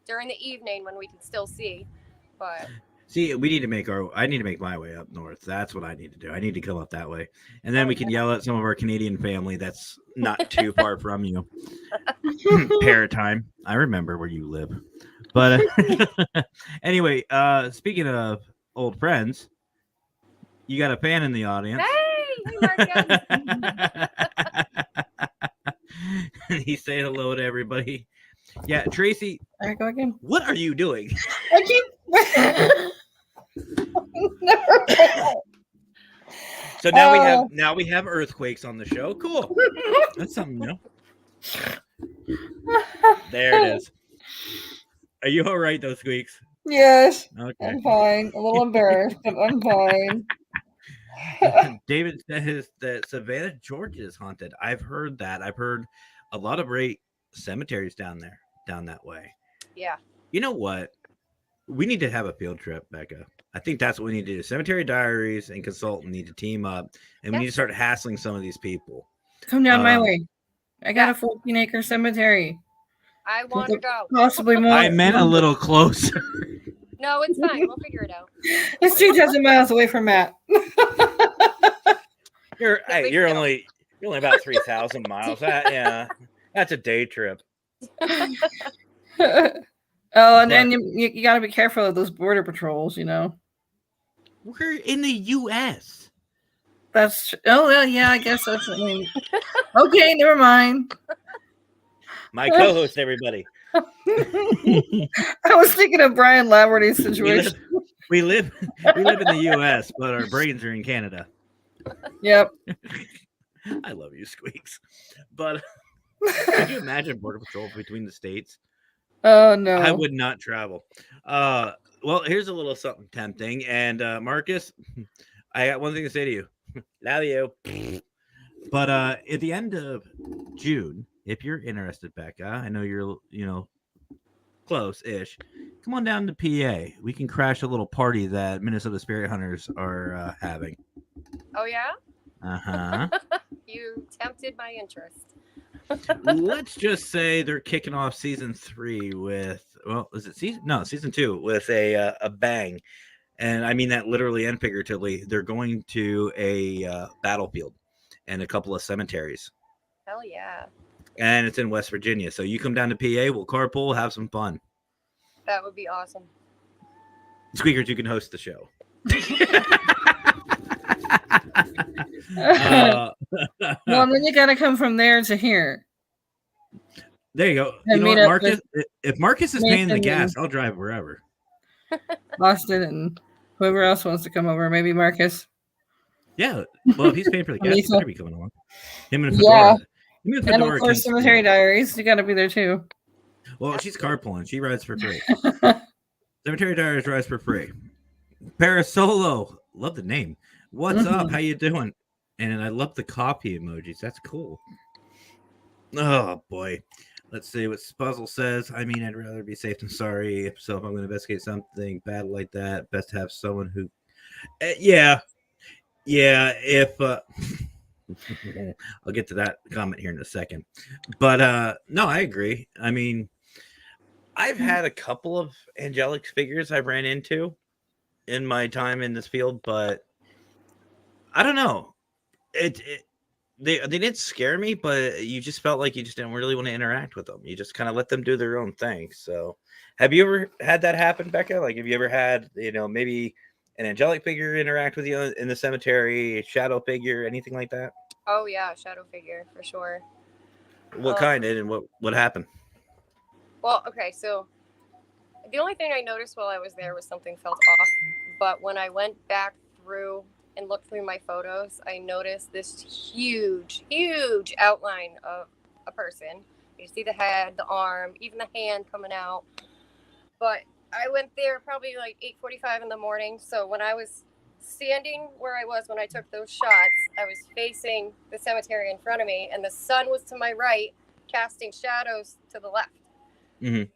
during the evening when we can still see, but see, I need to make my way up north. That's what I need to do. I need to come up that way, and then we can yell at some of our Canadian family that's not too far from you. Paratime. I remember where you live. But anyway, speaking of old friends, you got a fan in the audience. Hey, Marcus. He's saying hello to everybody. Yeah, Tracy. There I go again. What are you doing? I keep. So now we have earthquakes on the show. Cool. That's something new. There it is. Are you all right, though, Squeaks? Yes. Okay. I'm fine. A little embarrassed, but I'm fine. David says that Savannah, Georgia is haunted. I've heard that. I've heard a lot of great cemeteries down that way. Yeah. You know what? We need to have a field trip, Becca. I think that's what we need to do. Cemetery Diaries and Consultant need to team up, and we need to start hassling some of these people. Come down my way. I got a 14-acre cemetery. I want to go. Possibly more. I meant a little closer. No, it's fine. We'll figure it out. It's 2,000 miles away from Matt. You're only about 3,000 miles. That's a day trip. And you got to be careful of those border patrols. You know, we're in the U.S. That's yeah. I guess that's. Okay, never mind. My co-host, everybody. I was thinking of Brian Laverty's situation. We live in the U.S., but our brains are in Canada. Yep. I love you, Squeaks. But could you imagine border patrol between the states? Oh no, I would not travel. Well, here's a little something tempting. And Marcus, I got one thing to say to you. Love you. But at the end of June, if you're interested, Becca, I know you're, close-ish. Come on down to PA. We can crash a little party that Minnesota Spirit Hunters are having. Oh, yeah? Uh-huh. You tempted my interest. Let's just say they're kicking off season 3 with, season 2 with a bang. And I mean that literally and figuratively. They're going to a battlefield and a couple of cemeteries. Hell yeah. And it's in West Virginia. So you come down to PA, we'll carpool, have some fun. That would be awesome. Squeakers, you can host the show. Well, then you got to come from there to here. There you go. And you know what, Marcus? If Marcus is paying the gas, I'll drive wherever. Austin and whoever else wants to come over. Maybe Marcus. Yeah. Well, if he's paying for the gas, he's going to be coming along. Him and Fedora. Yeah. And of course, Cemetery Diaries. You got to be there too. Well, she's carpooling. She rides for free. Cemetery Diaries rides for free. Parasolo. Love the name. What's up? How you doing? And I love the coffee emojis. That's cool. Oh, boy. Let's see what Spuzzle says. I mean, I'd rather be safe than sorry. So if I'm going to investigate something bad like that, best to have someone who... Yeah. If... I'll get to that comment here in a second. But no, I agree. I mean, I've had a couple of angelic figures I've ran into in my time in this field, but I don't know. They didn't scare me, but you just felt like you just didn't really want to interact with them. You just kind of let them do their own thing. So have you ever had that happen, Becca? Like, have you ever had, maybe an angelic figure interact with you in the cemetery, a shadow figure, anything like that? Oh, yeah, shadow figure, for sure. What kind and what happened? Well, okay, so the only thing I noticed while I was there was something felt off. But when I went back through and looked through my photos, I noticed this huge, huge outline of a person. You see the head, the arm, even the hand coming out. But I went there probably like 8:45 in the morning. So when I was standing where I was when I took those shots, I was facing the cemetery in front of me, and the sun was to my right, casting shadows to the left. Mm-hmm.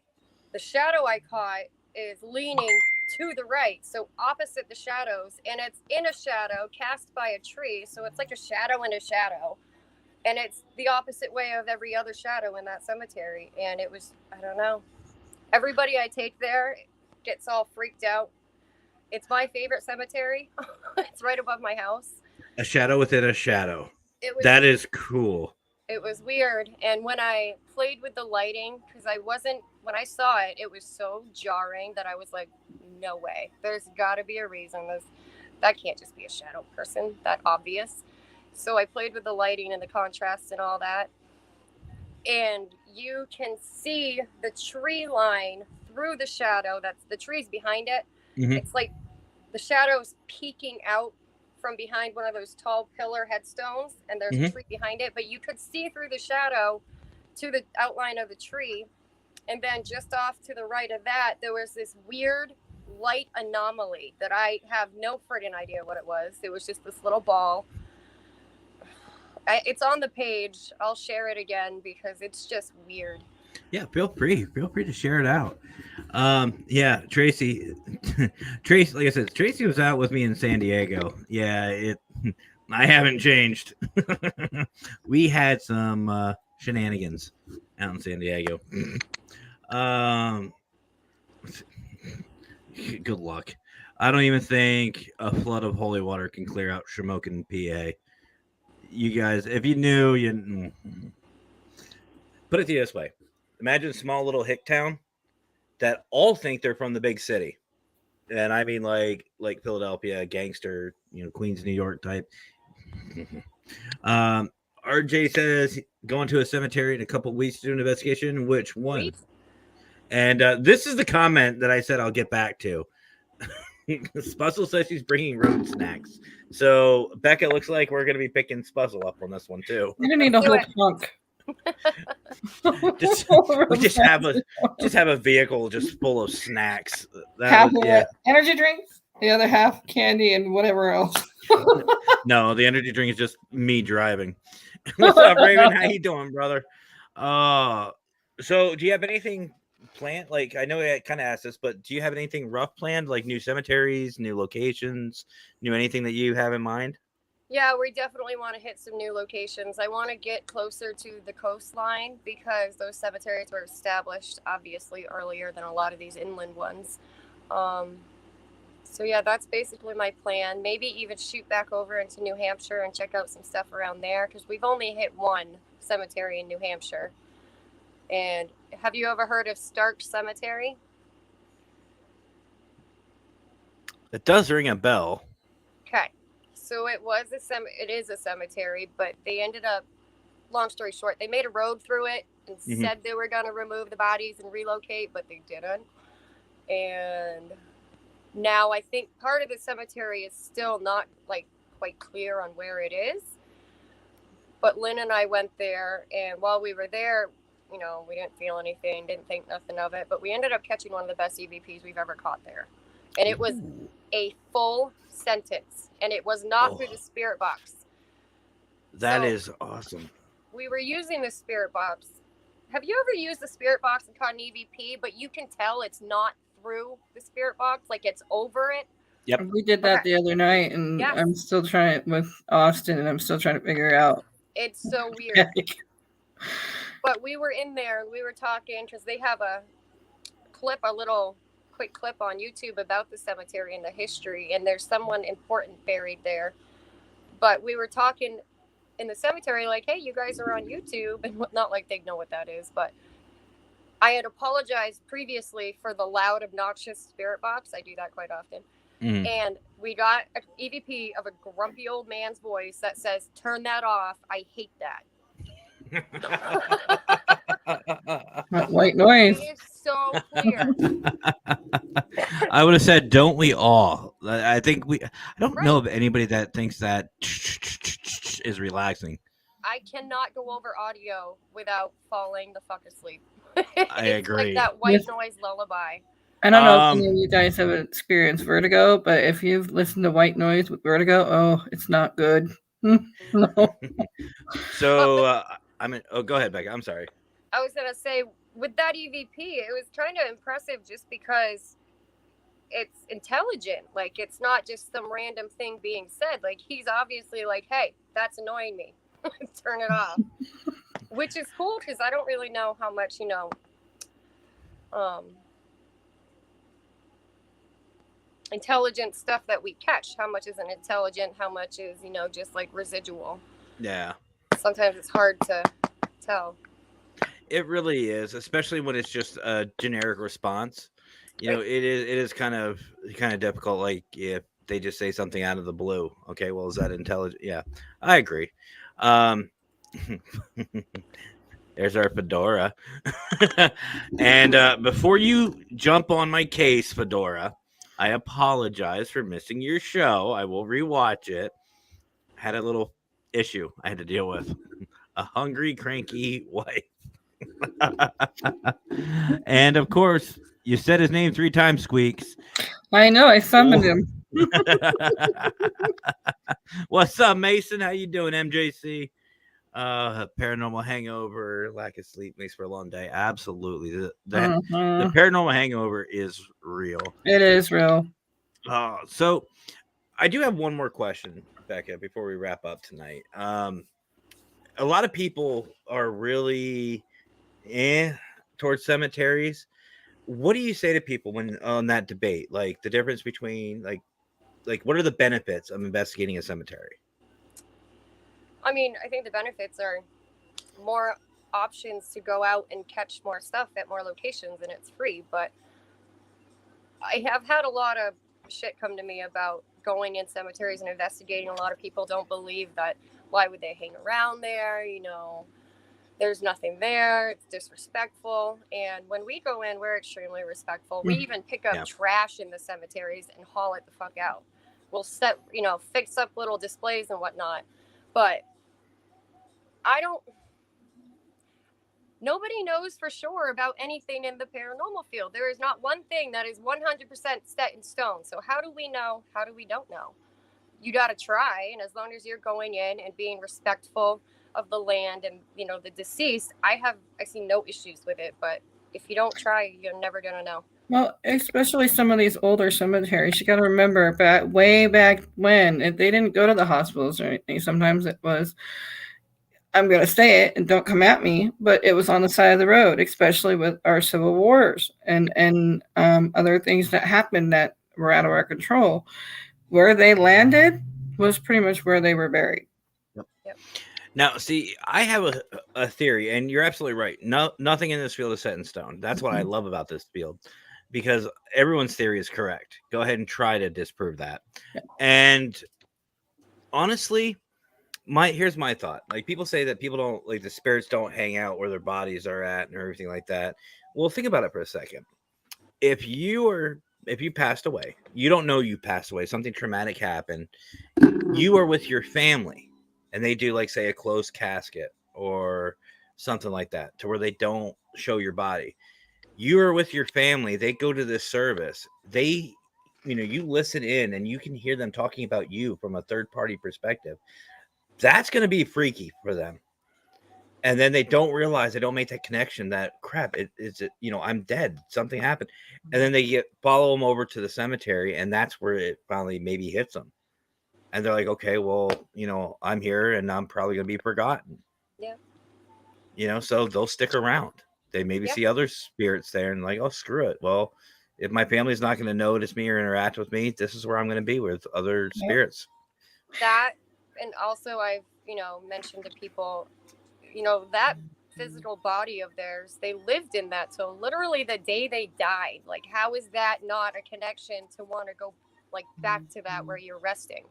The shadow I caught is leaning to the right, so opposite the shadows, and it's in a shadow cast by a tree, so it's like a shadow in a shadow, and it's the opposite way of every other shadow in that cemetery. And it was, I don't know, everybody I take there gets all freaked out. It's my favorite cemetery. It's right above my house. A shadow within a shadow. That is cool. It was weird. And when I played with the lighting, because when I saw it, it was so jarring that I was like, no way. There's got to be a reason. That can't just be a shadow person. That obvious. So I played with the lighting and the contrast and all that. And you can see the tree line through the shadow. That's the trees behind it. Mm-hmm. It's like the shadow's peeking out from behind one of those tall pillar headstones, and there's a tree behind it, but you could see through the shadow to the outline of the tree. And then just off to the right of that, there was this weird light anomaly that I have no friggin' idea what it was. It was just this little ball. It's on the page. I'll share it again because it's just weird. Yeah, feel free to share it out. Yeah, Tracy, like I said, Tracy was out with me in San Diego. Yeah, I haven't changed. We had some shenanigans out in San Diego. Good luck. I don't even think a flood of holy water can clear out Shamokin, PA. You guys, if you knew, you put it to you this way. Imagine a small little hick town that all think they're from the big city. And I mean like Philadelphia, gangster, Queens, New York type. RJ says going to a cemetery in a couple of weeks to do an investigation. Which one? And this is the comment that I said I'll get back to. Spuzzle says she's bringing road snacks. So Becca, looks like we're going to be picking Spuzzle up on this one too. You're going to need a whole trunk. just have a vehicle just full of snacks. Half of it energy drinks, the other half candy and whatever else. No, the energy drink is just me driving. What's up, Raven? How you doing, brother? So do you have anything planned? Like, I know I kind of asked this, but do you have anything rough planned, like new cemeteries, new locations, anything that you have in mind? Yeah, we definitely want to hit some new locations. I want to get closer to the coastline because those cemeteries were established obviously earlier than a lot of these inland ones. So yeah, that's basically my plan. Maybe even shoot back over into New Hampshire and check out some stuff around there because we've only hit one cemetery in New Hampshire. And have you ever heard of Stark Cemetery? It does ring a bell. Okay. So it is a cemetery, but they ended up, long story short, they made a road through it and said they were going to remove the bodies and relocate, but they didn't. And now I think part of the cemetery is still not quite clear on where it is. But Lynn and I went there, and while we were there, we didn't feel anything, didn't think nothing of it, but we ended up catching one of the best EVPs we've ever caught there. And it was a full sentence, and it was not through the spirit box. That is awesome. We were using the spirit box. Have you ever used the spirit box and caught an EVP, but you can tell it's not through the spirit box, like it's over it? Yep. We did that the other night, and yes. I'm still trying with Austin, and I'm still trying to figure out. It's so weird. But we were in there, and we were talking, because they have a little quick clip on YouTube about the cemetery and the history, and there's someone important buried there. But we were talking in the cemetery like, hey, you guys are on YouTube, and not like they know what that is, but I had apologized previously for the loud, obnoxious spirit box. I do that quite often. And we got an EVP of a grumpy old man's voice that says, turn that off. I hate that. White noise. It is so clear. I would have said, don't we all? I think I don't know of anybody that thinks that is relaxing. I cannot go over audio without falling the fuck asleep. I It's agree. like that white noise lullaby. I don't know if any of you guys have experienced vertigo, but if you've listened to white noise with vertigo, oh, it's not good. No. So I mean, oh, go ahead, Becca. I'm sorry. I was gonna say with that EVP, it was kind of impressive just because it's intelligent. Like it's not just some random thing being said. Like he's obviously like, hey, that's annoying me. Turn it off. Which is cool because I don't really know how much, intelligent stuff that we catch. How much isn't intelligent? How much is, just like residual? Yeah. Sometimes it's hard to tell. It really is, especially when it's just a generic response. It is kind of difficult. Like if they just say something out of the blue. Okay, well, is that intelligent? Yeah, I agree. There's our Fedora. And before you jump on my case, Fedora, I apologize for missing your show. I will rewatch it. Had a little issue I had to deal with. A hungry, cranky wife. And of course, you said his name 3 times, Squeaks. I know, I summoned him. What's up, Mason? How you doing, MJC? Paranormal hangover, lack of sleep makes for a long day. Absolutely. The paranormal hangover is real. It is real. So I do have one more question, Becca, before we wrap up tonight. A lot of people are really towards cemeteries. What do you say to people when on that debate? Like the difference between like what are the benefits of investigating a cemetery? I mean, I think the benefits are more options to go out and catch more stuff at more locations, and it's free. But I have had a lot of shit come to me about going in cemeteries and investigating. A lot of people don't believe that. Why would they hang around there? There's nothing there. It's disrespectful. And when we go in, we're extremely respectful. We even pick up trash in the cemeteries and haul it the fuck out. We'll fix up little displays and whatnot. But nobody knows for sure about anything in the paranormal field. There is not one thing that is 100% set in stone. So how do we know? How do we don't know? You got to try. And as long as you're going in and being respectful of the land and, the deceased, I see no issues with it. But if you don't try, you're never going to know. Well, especially some of these older cemeteries, you got to remember way back when, if they didn't go to the hospitals or anything, sometimes it was, I'm going to say it and don't come at me, but it was on the side of the road, especially with our civil wars and other things that happened that were out of our control. Where they landed was pretty much where they were buried. Yep. Now, see, I have a theory, and you're absolutely right. Nothing in this field is set in stone. That's what I love about this field, because everyone's theory is correct. Go ahead and try to disprove that. Yeah. And honestly, here's my thought. Like people say that people don't like the spirits don't hang out where their bodies are at and everything like that. Well, think about it for a second. If you passed away, you don't know you passed away, something traumatic happened, you are with your family and they do like say a closed casket or something like that to where they don't show your body. You are with your family, they go to this service, you listen in and you can hear them talking about you from a third party perspective. That's going to be freaky for them. And then they don't realize, they don't make that connection that crap, I'm dead. Something happened. And then they follow them over to the cemetery. And that's where it finally maybe hits them. And they're like, okay, well, I'm here and I'm probably going to be forgotten. Yeah. So they'll stick around. They maybe see other spirits there and like, oh, screw it. Well, if my family's not going to notice me or interact with me, this is where I'm going to be with other spirits. That, and also I've, mentioned to people, that physical body of theirs, they lived in that. So literally the day they died, like, how is that not a connection to want to go like back to that where you're resting?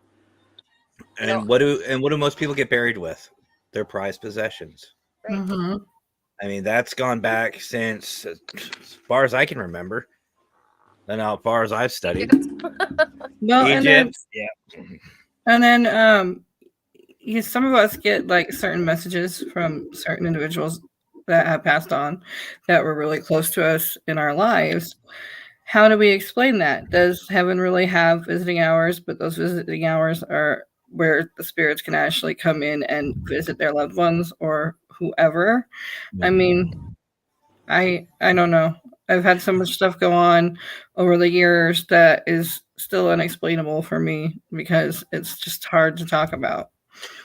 And what do most people get buried with? Their prized possessions. Right. I mean, that's gone back since as far as I can remember. And how far as I've studied, Well, Egypt. And then some of us get like certain messages from certain individuals that have passed on that were really close to us in our lives. How do we explain that? Does heaven really have visiting hours, but those visiting hours are where the spirits can actually come in and visit their loved ones or whoever? I mean, I don't know. I've had so much stuff go on over the years that is still unexplainable for me because it's just hard to talk about.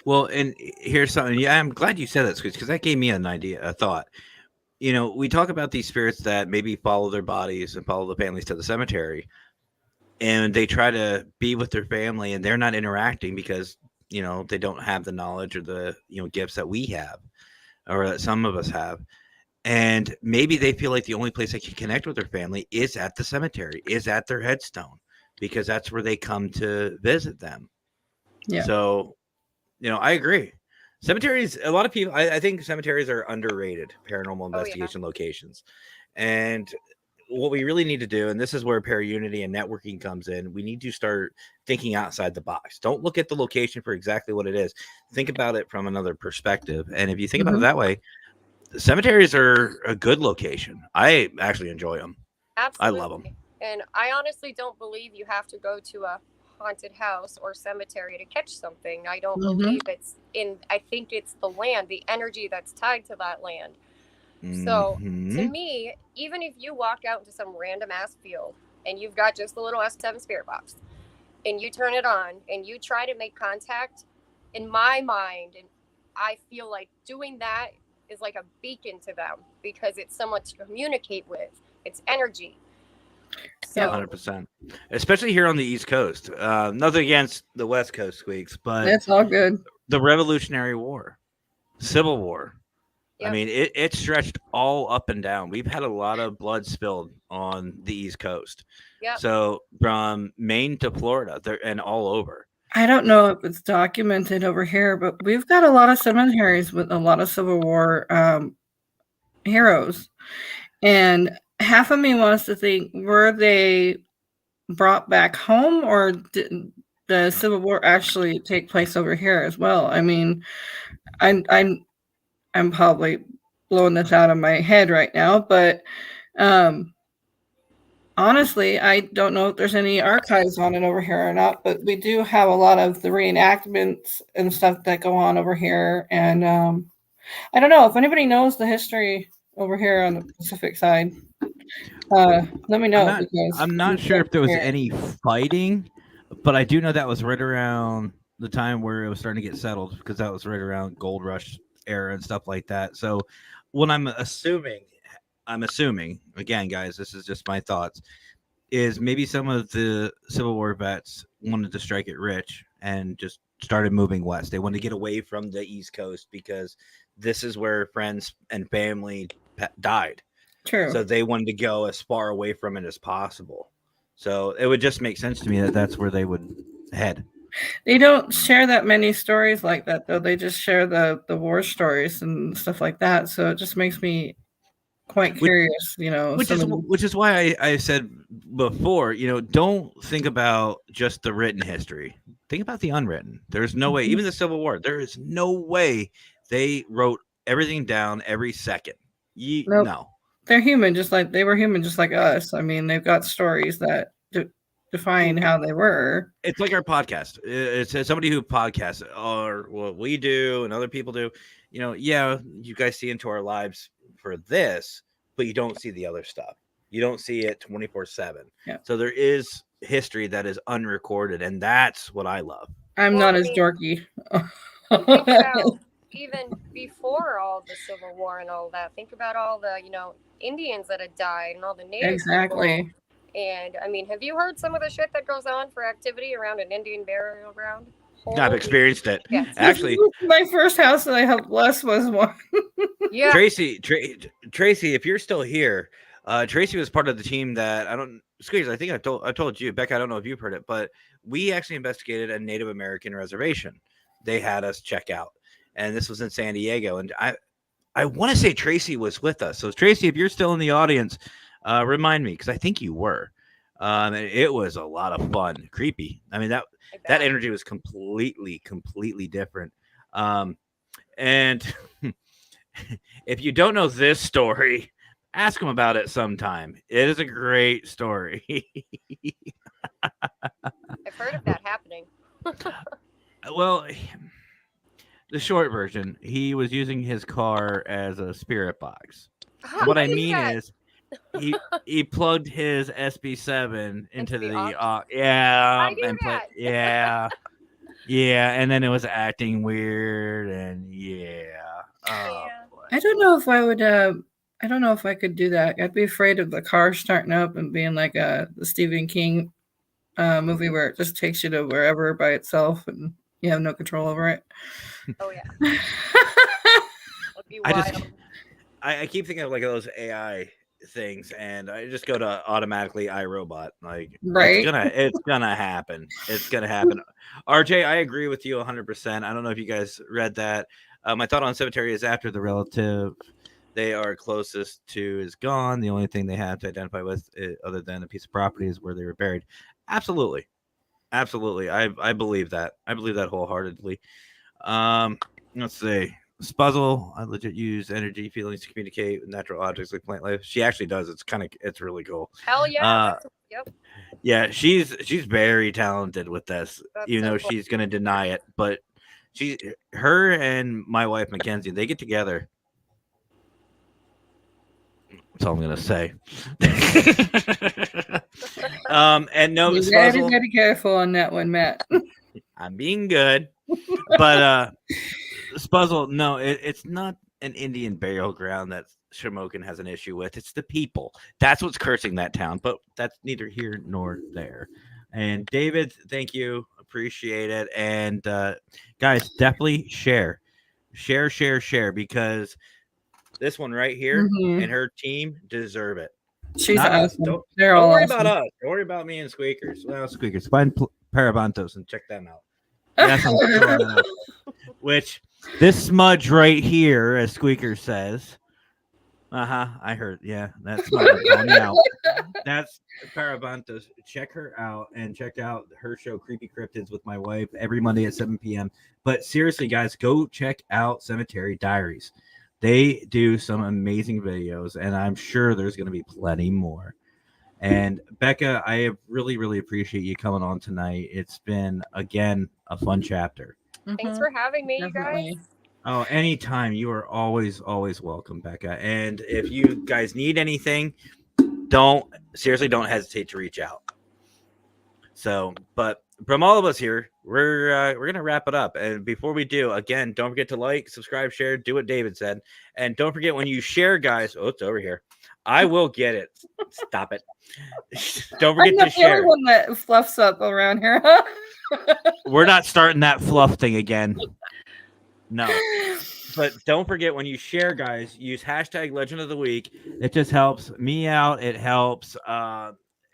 Well, and here's something. Yeah, I'm glad you said that, because that gave me an idea, a thought. We talk about these spirits that maybe follow their bodies and follow the families to the cemetery, and they try to be with their family, and they're not interacting because they don't have the knowledge or the gifts that we have, or that some of us have. And maybe they feel like the only place they can connect with their family is at the cemetery, is at their headstone, because that's where they come to visit them. Yeah. So, I agree. Cemeteries, a lot of people, I think cemeteries are underrated paranormal investigation locations. And what we really need to do, and this is where Paraunity and networking comes in, we need to start thinking outside the box. Don't look at the location for exactly what it is. Think about it from another perspective. And if you think about it that way, cemeteries are a good location. I actually enjoy them. Absolutely. I love them. And I honestly don't believe you have to go to a haunted house or cemetery to catch something. I don't believe I think it's the land, the energy that's tied to that land. So to me, even if you walk out into some random ass field and you've got just a little S7 spirit box and you turn it on and you try to make contact, in my mind, and I feel like doing that is like a beacon to them because it's someone to communicate with. It's energy. So 100%. Especially here on the East Coast. Nothing against the West Coast, Squeaks, but it's all good. The Revolutionary War, Civil War. Yep. I mean, it stretched all up and down. We've had a lot of blood spilled on the East Coast. Yep. So from Maine to Florida, and all over. I don't know if it's documented over here, but we've got a lot of cemeteries with a lot of Civil War heroes. And half of me wants to think, were they brought back home, or did the Civil War actually take place over here as well? I mean, I'm probably blowing this out of my head right now, but honestly, I don't know if there's any archives on it over here or not, but we do have a lot of the reenactments and stuff that go on over here. And I don't know if anybody knows the history over here on the Pacific side. Let me know. I'm not sure if there was any fighting, but I do know that was right around the time where it was starting to get settled, because that was right around Gold Rush era and stuff like that. So what I'm assuming, again, guys, this is just my thoughts, is maybe some of the Civil War vets wanted to strike it rich and just started moving west. They wanted to get away from the East Coast because this is where friends and family died. True. So they wanted to go as far away from it as possible. So it would just make sense to me that that's where they would head. They don't share that many stories like that, though. They just share the war stories and stuff like that. So it just makes me quite curious, Which is why I said before, don't think about just the written history. Think about the unwritten. There's no way, even the Civil War, there is no way they wrote everything down every second. Nope. No. They're human, they were human just like us. I mean, they've got stories that define how they were. It's like our podcast. It's somebody who podcasts, or what we do and other people do. You guys see into our lives for this, but you don't see the other stuff. You don't see it 24/7. Yeah. So there is history that is unrecorded, and that's what I love. I'm not as dorky. Think about even before all the Civil War and all that. Think about all the Indians that had died and all the Native exactly. people. And I mean, have you heard some of the shit that goes on for activity around an Indian burial ground? I've experienced it. Yeah. Actually, my first house that I helped bless was one. Yeah. Tracy, if you're still here, Tracy was part of the team that Squeakers, I think I told you, Becca, I don't know if you've heard it, but we actually investigated a Native American reservation. They had us check out, and this was in San Diego. And I want to say Tracy was with us. So Tracy, if you're still in the audience, remind me, because I think you were. And it was a lot of fun, creepy. I mean, that energy was completely different. And if you don't know this story, ask them about it sometime. It is a great story. I've heard of that happening. Well, the short version, he was using his car as a spirit box. What I mean is, he plugged his SB7 into the and then it was acting weird, and I don't know if I would. I don't know if I could do that. I'd be afraid of the car starting up and being like the Stephen King movie where it just takes you to wherever by itself and you have no control over it. Oh yeah. I keep thinking of like those AI things, and I just go to automatically iRobot. Like, right? It's gonna happen. It's gonna happen. RJ, I agree with you 100%. I don't know if you guys read that. My thought on Cemetery is after the relative they are closest to is gone, the only thing they have to identify with, other than a piece of property, is where they were buried. Absolutely. I believe that. I believe that wholeheartedly. Let's see. Spuzzle, I legit use energy feelings to communicate with natural objects like plant life. She actually does. It's really cool. Hell yeah. Yep. Yeah, she's very talented with this. Even though she's gonna deny it, but her and my wife Mackenzie, they get together. That's all I'm gonna say. And no, you gotta be careful on that one, Matt. I'm being good, but Spuzzle, no, it's not an Indian burial ground that Shamokin has an issue with. It's the people. That's what's cursing that town, but that's neither here nor there. And David, thank you. Appreciate it. And guys, definitely share, because this one right here and her team deserve it. She's awesome. Don't awesome. worry about us. Don't worry about me and Squeakers. Well, Squeakers, find Parabantos and check them out. That's which this smudge right here, as Squeaker says. I heard. Yeah, that's smudge calling me out. That's Parabantos. Check her out and check out her show, Creepy Cryptids, with my wife every Monday at 7 p.m. But seriously, guys, go check out Cemetery Diaries. They do some amazing videos, and I'm sure there's going to be plenty more. And Becca, I really appreciate you coming on tonight. It's been, again, a fun chapter. Thanks for having me, Definitely. You guys. Oh, anytime. You are always welcome, Becca. And if you guys need anything, don't hesitate to reach out. So, but from all of us here, we're gonna wrap it up. And before we do, again, don't forget to like, subscribe, share, do what David said, and don't forget when you share, guys. Oh, it's over here. I will get it. Stop it. Don't forget to share. I'm the one that fluffs up around here. We're not starting that fluff thing again. No. But don't forget when you share, guys, use hashtag Legend of the Week. It just helps me out. It helps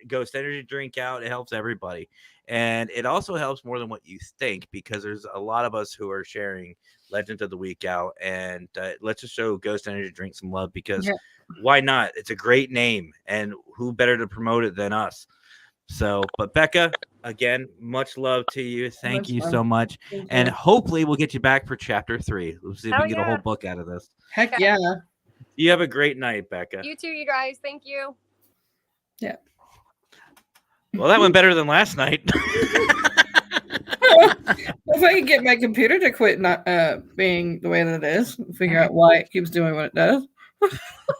Ghost Energy Drink out. It helps everybody. And it also helps more than what you think, because there's a lot of us who are sharing Legend of the Week out. And let's just show Ghost Energy Drink some love, because why not? It's a great name, and who better to promote it than us? So, but Becca, again, much love to you. Thank you so much. And hopefully we'll get you back for chapter 3. Let's see if we can get a whole book out of this. Heck yeah. You have a great night, Becca. You too, you guys. Thank you. Yeah. Well, that went better than last night. If I can get my computer to quit not being the way that it is, figure out why it keeps doing what it does.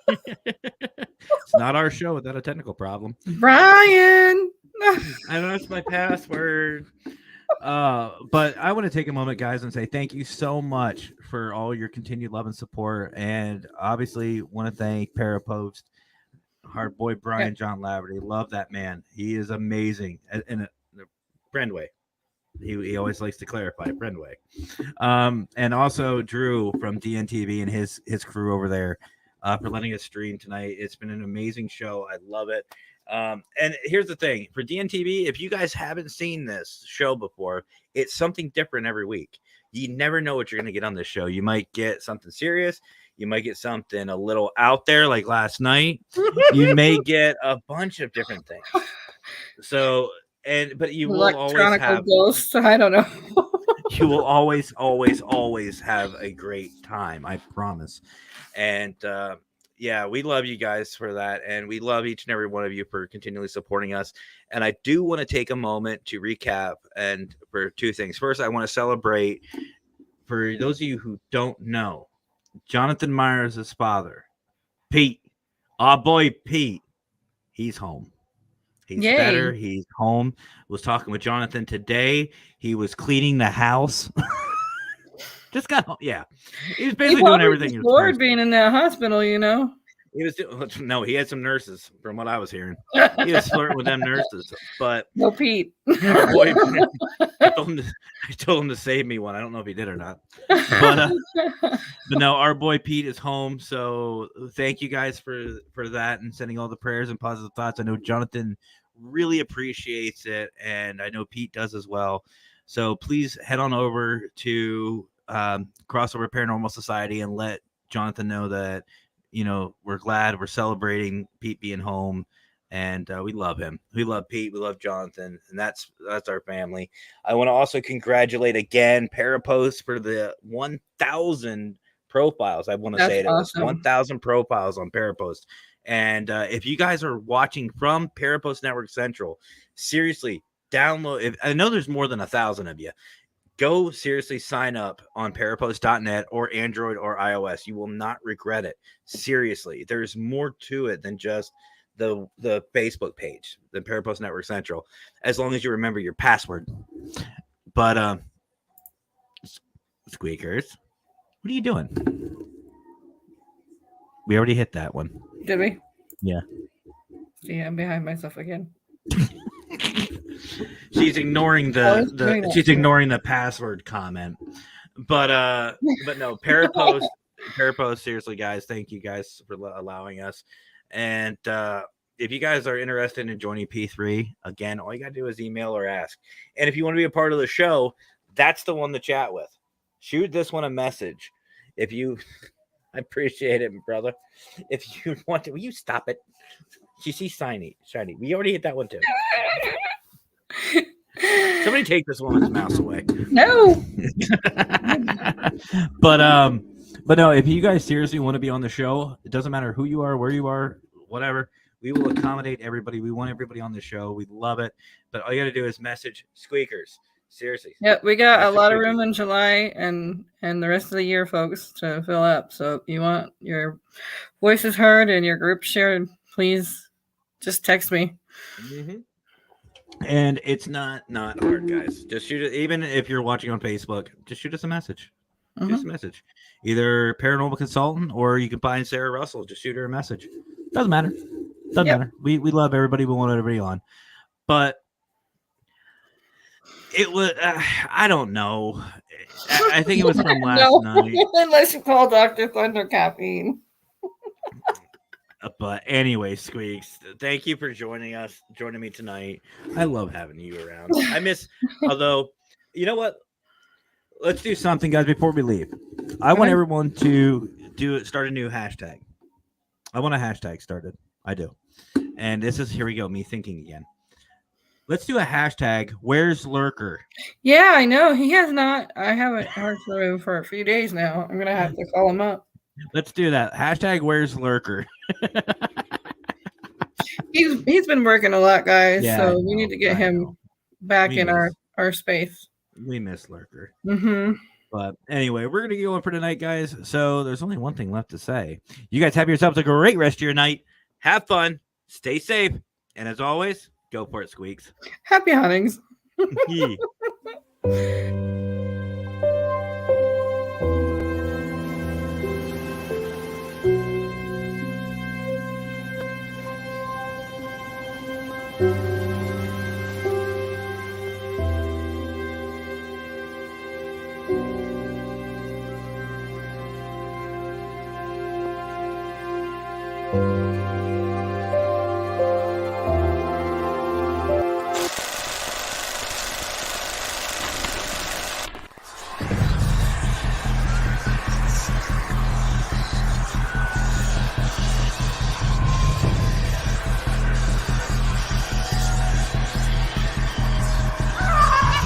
It's not our show without a technical problem. Brian! I lost my password. But I want to take a moment, guys, and say thank you so much for all your continued love and support. And obviously want to thank Parapost, Hard Boy Brian, John Laverty. Love that man. He is amazing in a friend way. He always likes to clarify friend way. And also Drew from DMTV and his crew over there for letting us stream tonight. It's been an amazing show. I love it. And here's the thing for DMTV, if you guys haven't seen this show before, it's something different every week. You never know what you're going to get on this show. You might get something serious. You might get something a little out there like last night. You may get a bunch of different things. So, but you will always have ghosts. I don't know. you will always have a great time. I promise. And yeah, we love you guys for that. And we love each and every one of you for continually supporting us. And I do want to take a moment to recap and for two things. First, I want to celebrate, for those of you who don't know, Jonathan Myers' father, Pete, our boy Pete, he's home. He's Yay. better. He's home. Was talking with Jonathan today. He was cleaning the house. Just got home. Yeah. He was basically doing everything. He was bored being in that hospital, you know. He was no, he had some nurses from what I was hearing. He was flirting with them nurses, but no Pete. Our boy, I told him to save me one. I don't know if he did or not. But no, our boy Pete is home. So thank you guys for that and sending all the prayers and positive thoughts. I know Jonathan really appreciates it, and I know Pete does as well. So please head on over to Crossover Paranormal Society and let Jonathan know that, you know, we're glad, we're celebrating Pete being home, and we love him. We love Pete. We love Jonathan, and that's our family. I want to also congratulate again Parapost for the 1,000 profiles. I want to say it was 1,000 profiles on Parapost. And if you guys are watching from Parapost Network Central, seriously, download. I know there's more than 1,000 of you. Go seriously sign up on parapost.net or Android or iOS. You will not regret it. Seriously, there's more to it than just the Facebook page, the Parapost Network Central, as long as you remember your password. But Squeakers, what are you doing? We already hit that one. Did we? Yeah. See, I'm behind myself again. She's ignoring the password comment. But no, Parapost, seriously, guys, thank you guys for allowing us. And if you guys are interested in joining P3, again, all you gotta do is email or ask. And if you want to be a part of the show, that's the one to chat with. Shoot this one a message. If you I appreciate it, brother. If you want to, will you stop it? You see shiny. We already hit that one too. Somebody take this woman's mouse away. No. But no, if you guys seriously want to be on the show, it doesn't matter who you are, where you are, whatever. We will accommodate everybody. We want everybody on the show. We love it. But all you got to do is message Squeakers. Seriously. Yeah, we got a lot of room in July and the rest of the year, folks, to fill up. So if you want your voices heard and your group shared, please just text me. Mm-hmm. And it's not hard, guys. Just shoot it. Even if you're watching on Facebook, just shoot us a message. Shoot us a message. Either paranormal consultant or you can find Sarah Russell. Just shoot her a message. Doesn't matter. Doesn't matter. We love everybody. We want everybody on. But it was, I don't know. I think it was from last night. Unless you call Dr. Thunder Caffeine. But anyway, Squeaks, thank you for joining me tonight. I love having you around. I miss, although, you know what? Let's do something, guys, before we leave. I want everyone to start a new hashtag. I want a hashtag started. I do. And this is, here we go, me thinking again. Let's do a hashtag, where's Lurker? Yeah, I know. He has not. I haven't heard from him for a few days now. I'm going to have to call him up. Let's do that. Hashtag, where's Lurker? He's been working a lot, guys. Yeah, so we need to get him back in our space. We miss Lurker. Mm-hmm. But anyway, we're going to go on for tonight, guys. So there's only one thing left to say. You guys have yourselves a great rest of your night. Have fun. Stay safe. And as always, go for it, Squeaks. Happy huntings. Yeah.